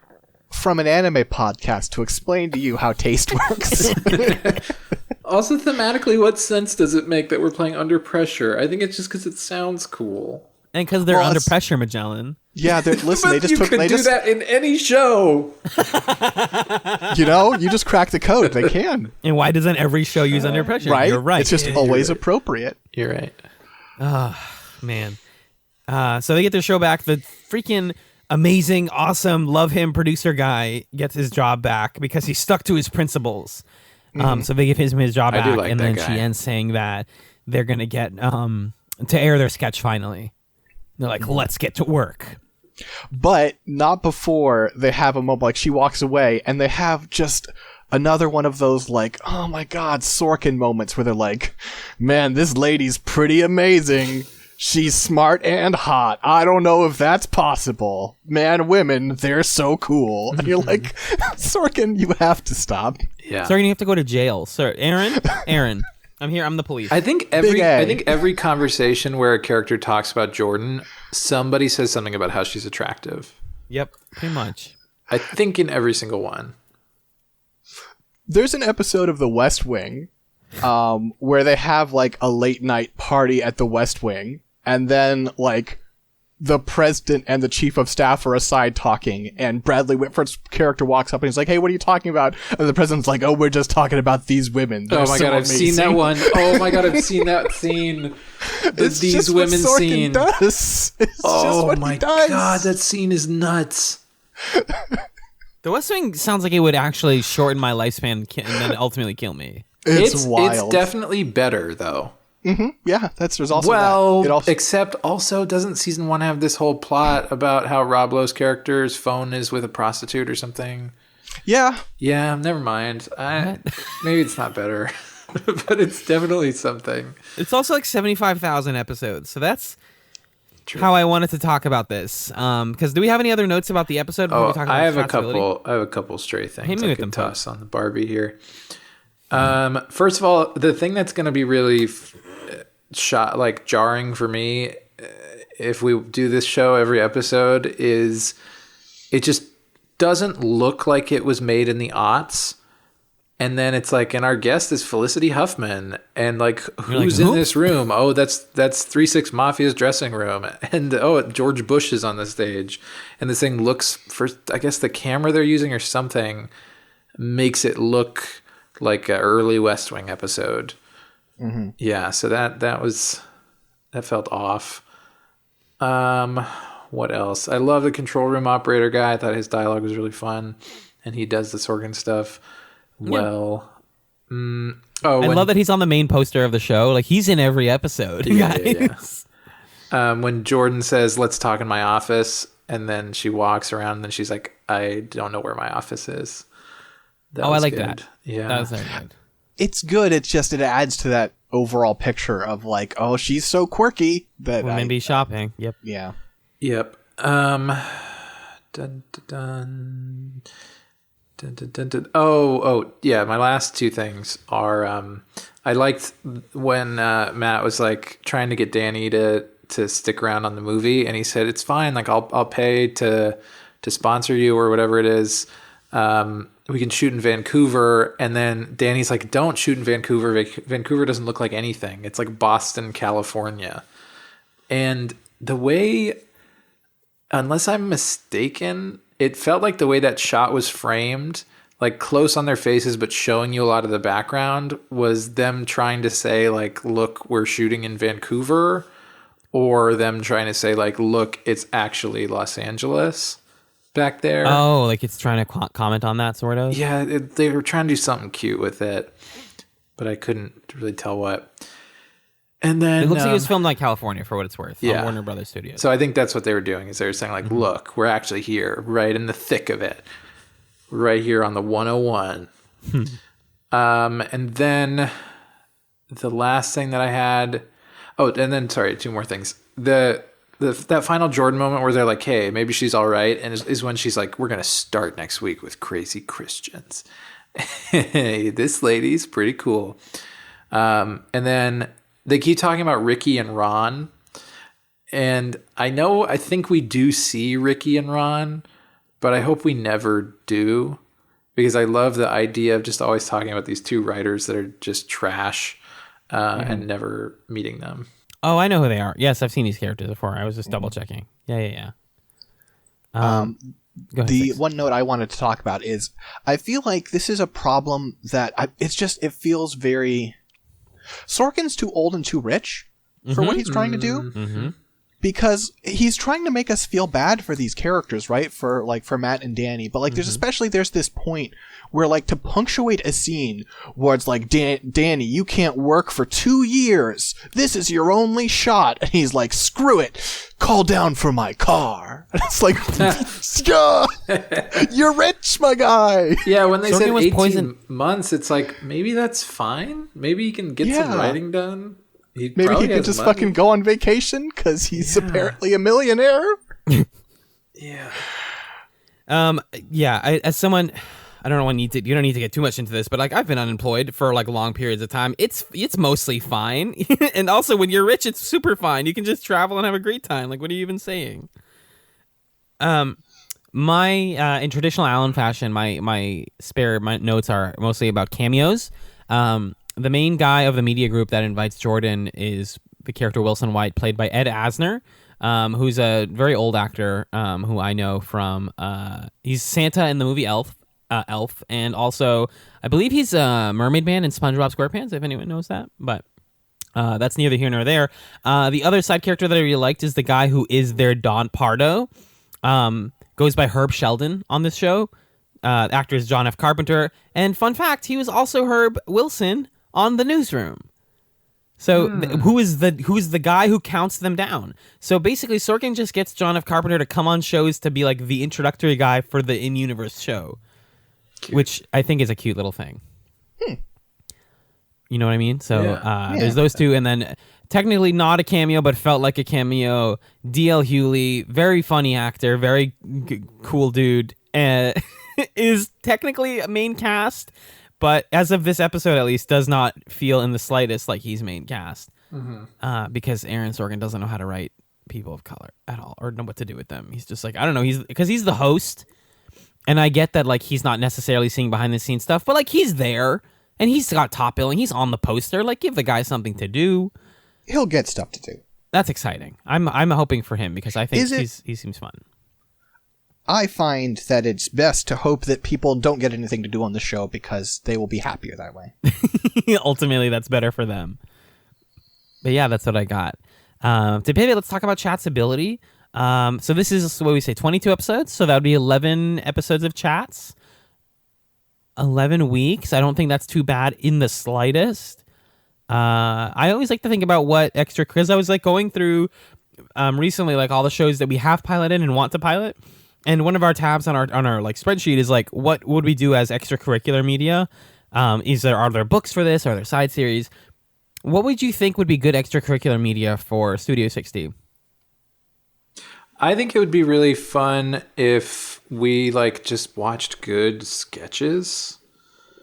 from an anime podcast to explain to you how taste works.
Also, thematically, what sense does it make that we're playing Under Pressure? I think it's just because it sounds cool.
And because they're under pressure, Magellan.
Yeah, listen, they just
you could do that in any show.
You just crack the code. They can.
And why doesn't every show use Under Pressure?
Right?
You're right.
It's just always appropriate.
You're right.
Oh, man. So they get their show back. The freaking amazing, awesome, love him producer guy gets his job back because he stuck to his principles. So they give him his job back, and then she ends saying that they're going to get to air their sketch finally. They're like, let's get to work.
But not before they have a moment, like she walks away and they have just another one of those like, oh my God, Sorkin moments where they're like, man, this lady's pretty amazing. She's smart and hot. I don't know if that's possible. Man, women, they're so cool. And you're like, Sorkin, you have to stop.
Yeah.
Sorkin, you have to go to jail. Sir, Aaron. I'm here. I'm the police.
I think every conversation where a character talks about Jordan, somebody says something about how she's attractive.
Yep, pretty much.
I think in every single one.
There's an episode of The West Wing where they have like a late night party at the West Wing, and then like the president and the chief of staff are aside talking, and Bradley Whitford's character walks up and he's like, hey, what are you talking about? And the president's like, oh, we're just talking about these women. They're
oh my God, I've seen that one. Oh my God, I've seen that scene.
It's
these
just
women
what Sorkin
scene.
Does. It's just what he does.
Oh my God, that scene is nuts.
The West Wing sounds like it would actually shorten my lifespan and then ultimately kill me.
It's wild.
It's definitely better, though.
Mm-hmm. Yeah, there's also that.
Except also, doesn't season 1 have this whole plot about how Rob Lowe's character's phone is with a prostitute or something?
Yeah.
Yeah, never mind. Maybe it's not better, but it's definitely something.
It's also like 75,000 episodes, so that's true. How I wanted to talk about this. Because do we have any other notes about the episode? Before we talk about
I have a couple stray things I can toss on the Barbie here. First of all, the thing that's going to be really jarring for me if we do this show every episode is it just doesn't look like it was made in the aughts. And then it's like, and our guest is Felicity Huffman, and like, who's in this room? Oh, that's 3-6 Mafia's dressing room, and George Bush is on the stage, and this thing looks, I guess the camera they're using or something makes it look like an early West Wing episode. Mm-hmm. Yeah, so that felt off. What else? I love the control room operator guy. I thought his dialogue was really fun, and he does the Sorkin stuff well. Yeah. I
love that he's on the main poster of the show. Like, he's in every episode.
Yeah. When Jordan says, let's talk in my office, and then she walks around and then she's like, I don't know where my office is.
I like
good.
that.
Yeah.
That was very good.
It's good. It's just, it adds to that overall picture of like, oh, she's so quirky that
women be shopping. Yep.
Yeah.
Yep. Dun, dun, dun. Dun, dun, dun, dun. Oh, yeah. My last two things are I liked when Matt was like trying to get Danny to stick around on the movie, and he said it's fine. Like I'll pay to sponsor you or whatever it is. We can shoot in Vancouver, and then Danny's like, don't shoot in Vancouver. Vancouver doesn't look like anything. It's like Boston, California. And the way, unless I'm mistaken, it felt like the way that shot was framed, like close on their faces, but showing you a lot of the background, was them trying to say like, look, we're shooting in Vancouver, or them trying to say like, look, it's actually Los Angeles back there.
Oh, like it's trying to comment on that sort of?
Yeah, they were trying to do something cute with it. but I couldn't really tell what. And then
It looks like it was filmed like California, for what it's worth.
Yeah.
On Warner Brothers Studios.
So I think that's what they were doing, is they were saying like, look, we're actually here, right in the thick of it, right here on the 101. And then the last thing that I had, sorry, two more things. That final Jordan moment where they're like, hey, maybe she's all right, and is when she's like, we're gonna start next week with crazy Christians. Hey, this lady's pretty cool. And then they keep talking about Ricky and Ron. And I think we do see Ricky and Ron, but I hope we never do, because I love the idea of just always talking about these two writers that are just trash and never meeting them.
Oh, I know who they are. Yes, I've seen these characters before. I was just double checking. Yeah. Go ahead,
The
Six.
one note I wanted to talk about is I feel like this is a problem that it feels very... Sorkin's too old and too rich for what he's trying to do, because he's trying to make us feel bad for these characters, right? For Matt and Danny, but like there's this point where, like, to punctuate a scene where it's like, Danny, you can't work for 2 years. This is your only shot. And he's like, screw it. Call down for my car. And it's like, you're rich, my guy.
Yeah, when they
Sorkin
said
was
18
poisoned.
months, it's like, maybe that's fine. Maybe he can get some
Yeah.
writing done.
Maybe he can just fucking go on vacation because he's apparently a millionaire.
Yeah.
As someone, I don't know. You don't need to get too much into this, but like, I've been unemployed for like long periods of time. It's mostly fine, and also when you're rich, it's super fine. You can just travel and have a great time. Like, what are you even saying? In traditional Alan fashion, my notes are mostly about cameos. The main guy of the media group that invites Jordan is the character Wilson White, played by Ed Asner, who's a very old actor who I know from he's Santa in the movie Elf, and also I believe he's a Mermaid Man in SpongeBob SquarePants, if anyone knows that. But that's neither here nor there. The other side character that I really liked is the guy who is their Don Pardo. Goes by Herb Sheldon on this show. Actor is John F. Carpenter. And fun fact, he was also Herb Wilson on The Newsroom. So who is the guy who counts them down? So basically, Sorkin just gets John F. Carpenter to come on shows to be like the introductory guy for the in-universe show, which I think is a cute little thing. You know what I mean? So there's those two, and then technically not a cameo, but felt like a cameo. D.L. Hewley, very funny actor, very cool dude, is technically a main cast, but as of this episode at least, does not feel in the slightest like he's main cast, because Aaron Sorkin doesn't know how to write people of color at all, or know what to do with them. He's just like, I don't know, because he's the host, and I get that like he's not necessarily seeing behind the scenes stuff, but like he's there, and he's got top billing, he's on the poster, like give the guy something to do.
He'll get stuff to do.
That's exciting. I'm hoping for him because I think he seems fun.
I find that it's best to hope that people don't get anything to do on the show because they will be happier that way.
Ultimately, that's better for them. But yeah, that's what I got. To pivot, let's talk about Chat's ability. So this is what we say, 22 episodes. So that would be 11 episodes of Chats. 11 weeks. I don't think that's too bad in the slightest. I always like to think about what extra, because I was like going through recently like all the shows that we have piloted and want to pilot. And one of our tabs on our like spreadsheet is like, what would we do as extracurricular media? Are there books for this? Are there side series? What would you think would be good extracurricular media for Studio 60?
I think it would be really fun if we like just watched good sketches,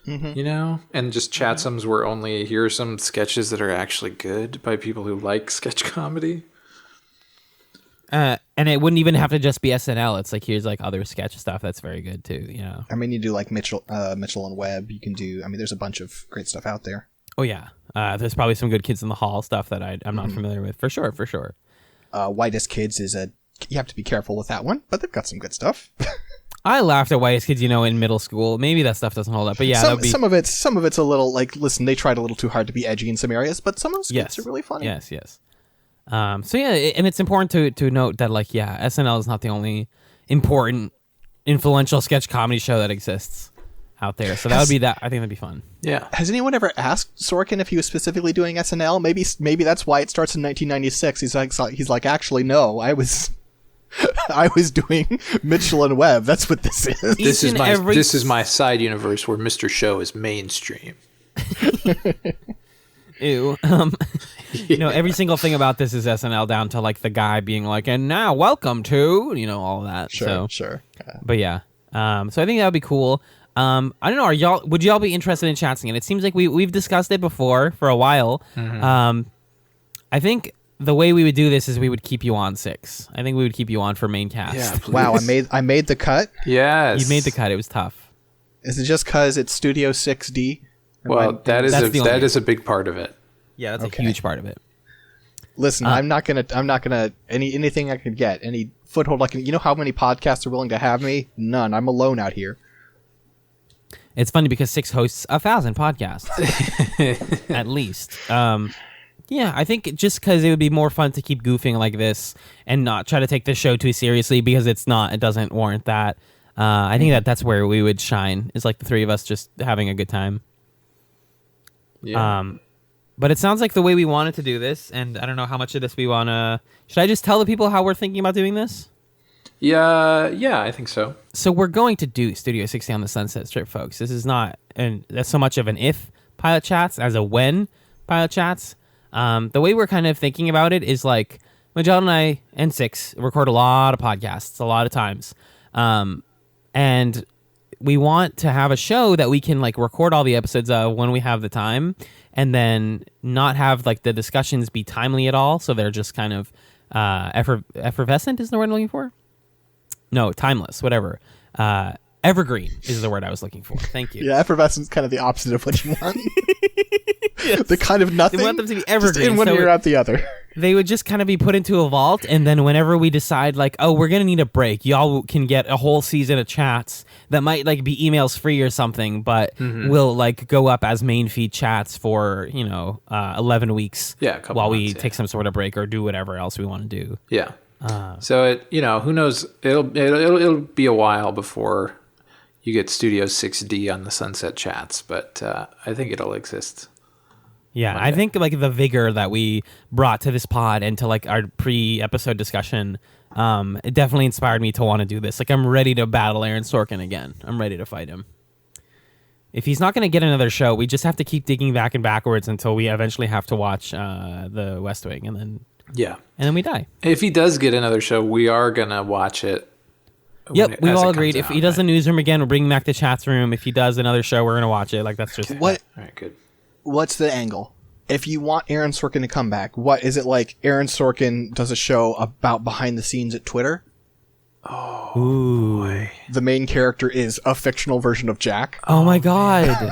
you know, and just Chatsums were only, here are some sketches that are actually good by people who like sketch comedy.
And it wouldn't even have to just be SNL. It's like, here's like other sketch stuff that's very good too, you know.
I mean, you do like Mitchell and Webb. You can do, I mean, there's a bunch of great stuff out there.
Oh yeah. There's probably some good Kids in the Hall stuff that I'm not familiar with. For sure.
Whitest Kids is you have to be careful with that one, but they've got some good stuff.
I laughed at Whitest Kids, you know, in middle school. Maybe that stuff doesn't hold up, but yeah,
some of it's a little like, listen, they tried a little too hard to be edgy in some areas, but some of those skits are really funny.
Yes. So yeah, and it's important to note that like, yeah, SNL is not the only important, influential sketch comedy show that exists. out there. So that would be that. I think that'd be fun.
Yeah.
Has anyone ever asked Sorkin if he was specifically doing SNL? Maybe that's why it starts in 1996. He's like, actually, no, I was doing Mitchell and Webb. That's what this is.
This is my side universe where Mr. Show is mainstream.
Ew. Every single thing about this is SNL, down to like the guy being like, and now welcome to, all of that.
Sure.
But yeah. So I think that would be cool. I don't know. Would y'all be interested in chatting it? It seems like we've discussed it before for a while. Mm-hmm. I think the way we would do this is we would keep you on, Six. I think we would keep you on for main cast.
Yeah,
wow, I made the cut?
Yes.
You made the cut. It was tough.
Is it just because it's Studio 6D?
Well, that is a big part of it.
Yeah, that's a huge part of it.
Listen, I'm not gonna anything I can get, any foothold I can. You know how many podcasts are willing to have me? None. I'm alone out here.
It's funny because Six hosts 1,000 podcasts, at least. Yeah, I think just because it would be more fun to keep goofing like this and not try to take the show too seriously, because it doesn't warrant that. I think that's where we would shine, is like the three of us just having a good time.
Yeah.
But it sounds like the way we wanted to do this, and I don't know how much of this we want to... Should I just tell the people how we're thinking about doing this?
Yeah, I think so.
So we're going to do Studio 60 on the Sunset Strip, folks. This is not that's so much of an if PilotChatz as a when PilotChatz. The way we're kind of thinking about it is like, Magellan and I and Six record a lot of podcasts, a lot of times. And we want to have a show that we can like record all the episodes of when we have the time, and then not have like the discussions be timely at all. So they're just kind of effervescent is the word I'm looking for. No, timeless, whatever. Evergreen is the word I was looking for. Thank you.
Yeah, effervescent is kind of the opposite of what you want. Yes. The kind of nothing.
We want them to be evergreen.
Just in one ear, out the other.
They would just kind of be put into a vault, and then whenever we decide, like, oh, we're going to need a break, y'all can get a whole season of chats that might, like, be emails free or something, but will, like, go up as main feed chats for, 11 weeks while we take some sort of break or do whatever else we want to do.
Yeah. So it, who knows? It'll be a while before you get Studio 6D on the Sunset Chats, but I think it'll exist.
Yeah, I think like the vigor that we brought to this pod and to like our pre-episode discussion, it definitely inspired me to want to do this. Like, I'm ready to battle Aaron Sorkin again. I'm ready to fight him. If he's not going to get another show, we just have to keep digging back and backwards until we eventually have to watch The West Wing, and then we die. If
he does get another show, we are gonna watch it.
Yep, we all agreed. If he does a newsroom again, we're bringing back the chats room. If he does another show, we're gonna watch it. Like, that's just
what.
All right, good.
What's the angle? If you want Aaron Sorkin to come back, what is it like? Aaron Sorkin does a show about behind the scenes at Twitter.
Oh,
boy.
The main character is a fictional version of Jack.
Oh my god.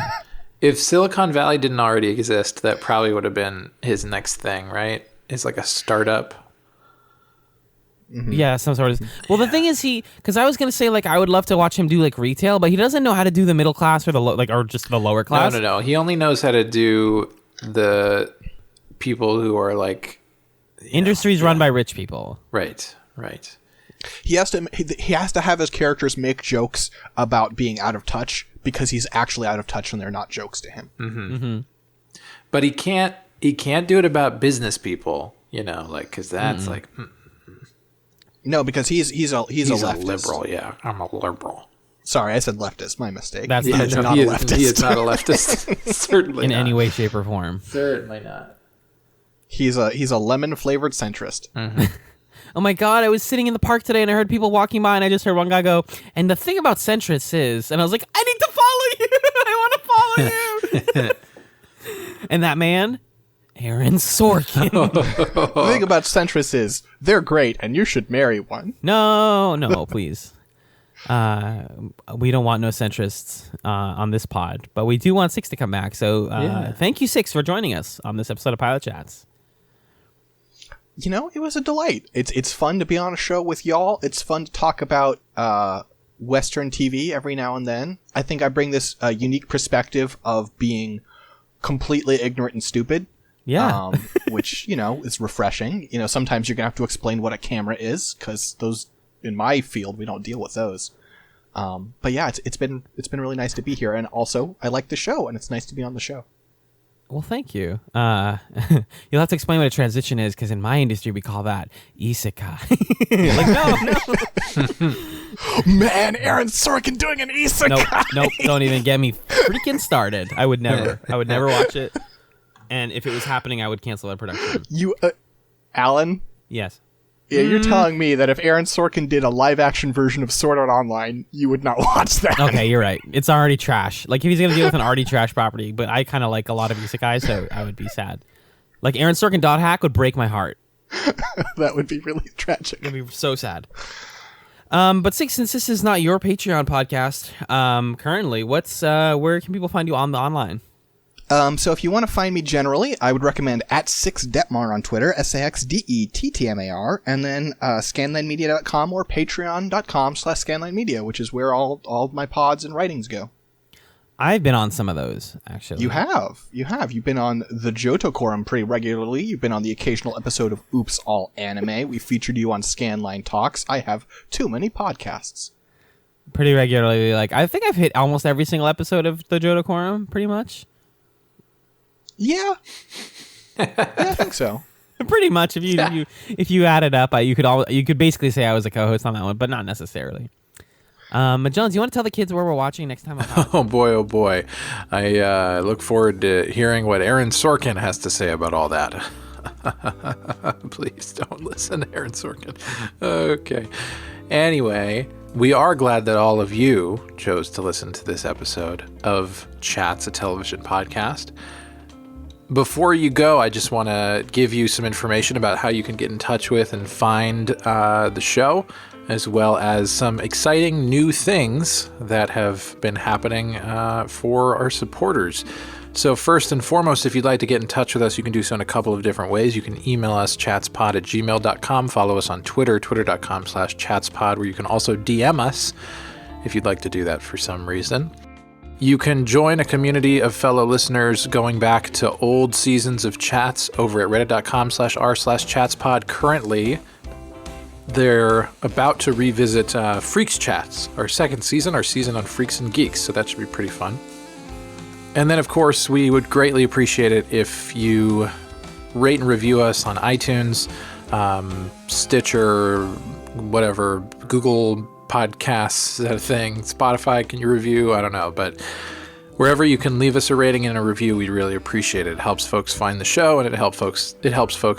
If Silicon Valley didn't already exist, that probably would have been his next thing, right? It's like a startup.
Mm-hmm. Yeah, some sort of. Well, the thing is, because I was gonna say, like, I would love to watch him do like retail, but he doesn't know how to do the middle class or or just the lower class.
No. He only knows how to do the people who are like
industries run by rich people.
Right.
He has to have his characters make jokes about being out of touch, because he's actually out of touch and they're not jokes to him.
Mm-hmm. Mm-hmm. But he can't do it about business people, because that's like.
No, because he's a leftist.
Liberal. Yeah, I'm a liberal.
Sorry, I said leftist. My mistake.
That's
he is not a leftist. Certainly
in
not.
any way, shape, or form.
Certainly not.
He's a lemon flavored centrist.
Mm-hmm. Oh my god! I was sitting in the park today and I heard people walking by, and I just heard one guy go, "And the thing about centrists is," and I was like, "I need to follow you. I want to follow you." And that man, Aaron Sorkin.
The thing about centrists is they're great, and you should marry one.
No, please. We don't want no centrists on this pod, but we do want Six to come back. So thank you, Six, for joining us on this episode of PilotChatz.
It was a delight. It's fun to be on a show with y'all. It's fun to talk about Western TV every now and then. I think I bring this unique perspective of being completely ignorant and stupid.
Yeah.
Which, is refreshing. Sometimes you're going to have to explain what a camera is, because those, in my field, we don't deal with those. But yeah, it's been really nice to be here, and also I like the show, and it's nice to be on the show.
Well, thank you. You'll have to explain what a transition is, because in my industry we call that isekai. Like, no.
Man, Aaron Sorkin doing an isekai.
Nope. Don't even get me freaking started. I would never watch it. And if it was happening, I would cancel that production.
You, Alan?
Yes.
Yeah, you're telling me that if Aaron Sorkin did a live-action version of Sword Art Online, you would not watch that.
Okay, you're right. It's already trash. Like, if he's going to deal with an already trash property, but I kind of like a lot of isekai, so I would be sad. Like, Aaron Sorkin dot hack would break my heart.
That would be really tragic.
It'd be so sad. But since this is not your Patreon podcast, currently, where can people find you online?
So if you want to find me generally, I would recommend @6detmar on Twitter, SAXDETTMAR, and then scanlinemedia.com or patreon.com/scanlinemedia, which is where all of my pods and writings go.
I've been on some of those, actually.
You have. You've been on the Johto Quorum pretty regularly. You've been on the occasional episode of Oops All Anime. We featured you on Scanline Talks. I have too many podcasts.
Pretty regularly. Like, I think I've hit almost every single episode of the Johto Quorum, pretty much.
Yeah. I think so.
Pretty much. If you add it up, you could basically say I was a co-host on that one, but not necessarily. Magellan, do you want to tell the kids where we're watching next time?
Oh boy. I look forward to hearing what Aaron Sorkin has to say about all that. Please don't listen to Aaron Sorkin. Okay. Anyway, we are glad that all of you chose to listen to this episode of Chatz, a television podcast. Before you go, I just want to give you some information about how you can get in touch with and find the show, as well as some exciting new things that have been happening for our supporters. So first and foremost, if you'd like to get in touch with us, you can do so in a couple of different ways. You can email us, chatspod@gmail.com, follow us on Twitter, twitter.com/chatspod, where you can also DM us if you'd like to do that for some reason. You can join a community of fellow listeners going back to old seasons of chats over at reddit.com/r/chatspod. Currently, they're about to revisit Freaks Chats, our second season, our season on Freaks and Geeks, so that should be pretty fun. And then, of course, we would greatly appreciate it if you rate and review us on iTunes, Stitcher, whatever, Google Podcasts, is that a thing? Spotify, can you review? I don't know, but wherever you can leave us a rating and a review, we'd really appreciate it. It helps folks find the show, and it helps folks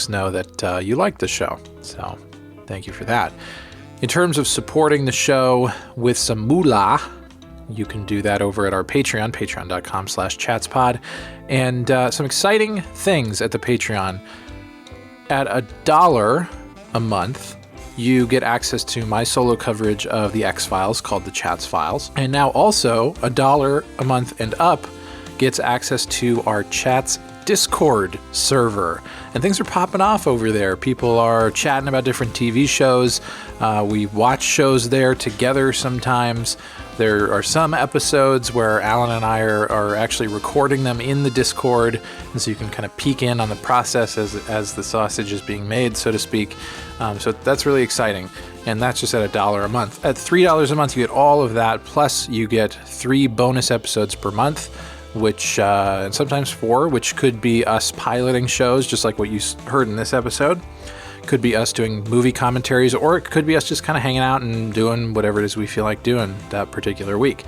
know that you like the show. So thank you for that. In terms of supporting the show with some moolah, you can do that over at our Patreon, patreon.com/chatspod, and some exciting things at the Patreon. At $1 a month, you get access to my solo coverage of the X-Files called the Chats Files. And now also $1 a month and up gets access to our Chats Discord server. And things are popping off over there. People are chatting about different TV shows. We watch shows there together sometimes. There are some episodes where Alan and I are actually recording them in the Discord, and so you can kind of peek in on the process as the sausage is being made, so to speak. So that's really exciting, and that's just at $1 a month. At $3 a month, you get all of that, plus you get 3 bonus episodes per month, which and sometimes 4, which could be us piloting shows, just like what you heard in this episode. Could be us doing movie commentaries, or it could be us just kind of hanging out and doing whatever it is we feel like doing that particular week.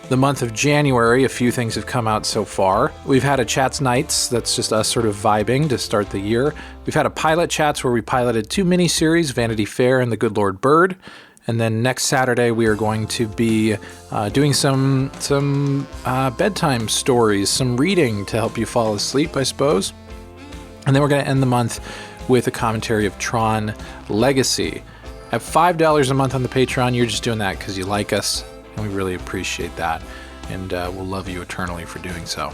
The month of January, a few things have come out so far. We've had a Chats Nights, that's just us sort of vibing to start the year. We've had a Pilot Chats where we piloted 2 miniseries, Vanity Fair and The Good Lord Bird. And then next Saturday, we are going to be doing some bedtime stories, some reading to help you fall asleep, I suppose. And then we're going to end the month with a commentary of Tron Legacy. At $5 a month on the Patreon, you're just doing that because you like us, and we really appreciate that, and we'll love you eternally for doing so.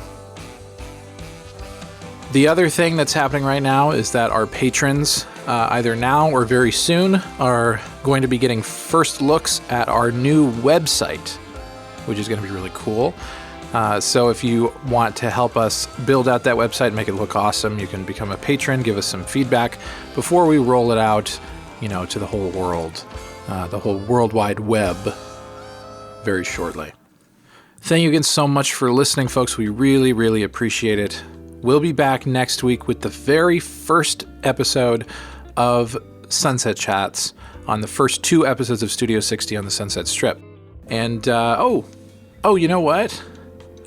The other thing that's happening right now is that our patrons, either now or very soon, are going to be getting first looks at our new website, which is going to be really cool. So if you want to help us build out that website and make it look awesome, you can become a patron, give us some feedback before we roll it out, to the whole world, the whole World Wide Web. very shortly. Thank you again so much for listening, folks. We really, really appreciate it. We'll be back next week with the very first episode of Sunset Chats on the first 2 episodes of Studio 60 on the Sunset Strip. And, you know what?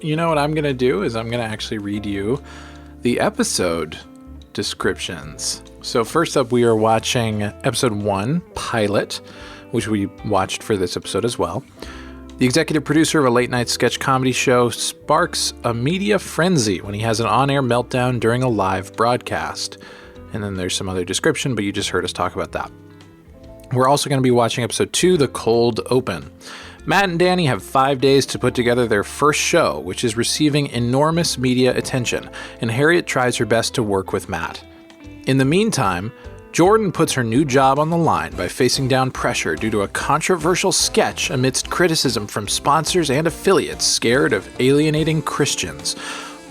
You know what I'm going to do is I'm going to actually read you the episode descriptions. So first up, we are watching episode 1, Pilot, which we watched for this episode as well. The executive producer of a late-night sketch comedy show sparks a media frenzy when he has an on-air meltdown during a live broadcast. And then there's some other description, but you just heard us talk about that. We're also going to be watching episode 2, The Cold Open. Matt and Danny have 5 days to put together their first show, which is receiving enormous media attention, and Harriet tries her best to work with Matt. In the meantime, Jordan puts her new job on the line by facing down pressure due to a controversial sketch amidst criticism from sponsors and affiliates scared of alienating Christians.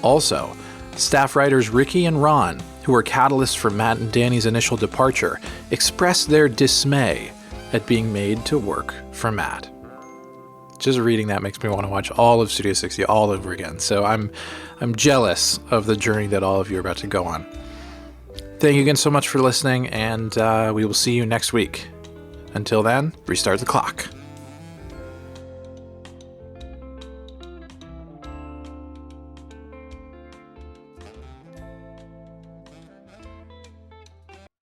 Also, staff writers Ricky and Ron, who were catalysts for Matt and Danny's initial departure, express their dismay at being made to work for Matt. Just reading that makes me want to watch all of Studio 60 all over again. So I'm jealous of the journey that all of you are about to go on. Thank you again so much for listening, and we will see you next week. Until then, restart the clock.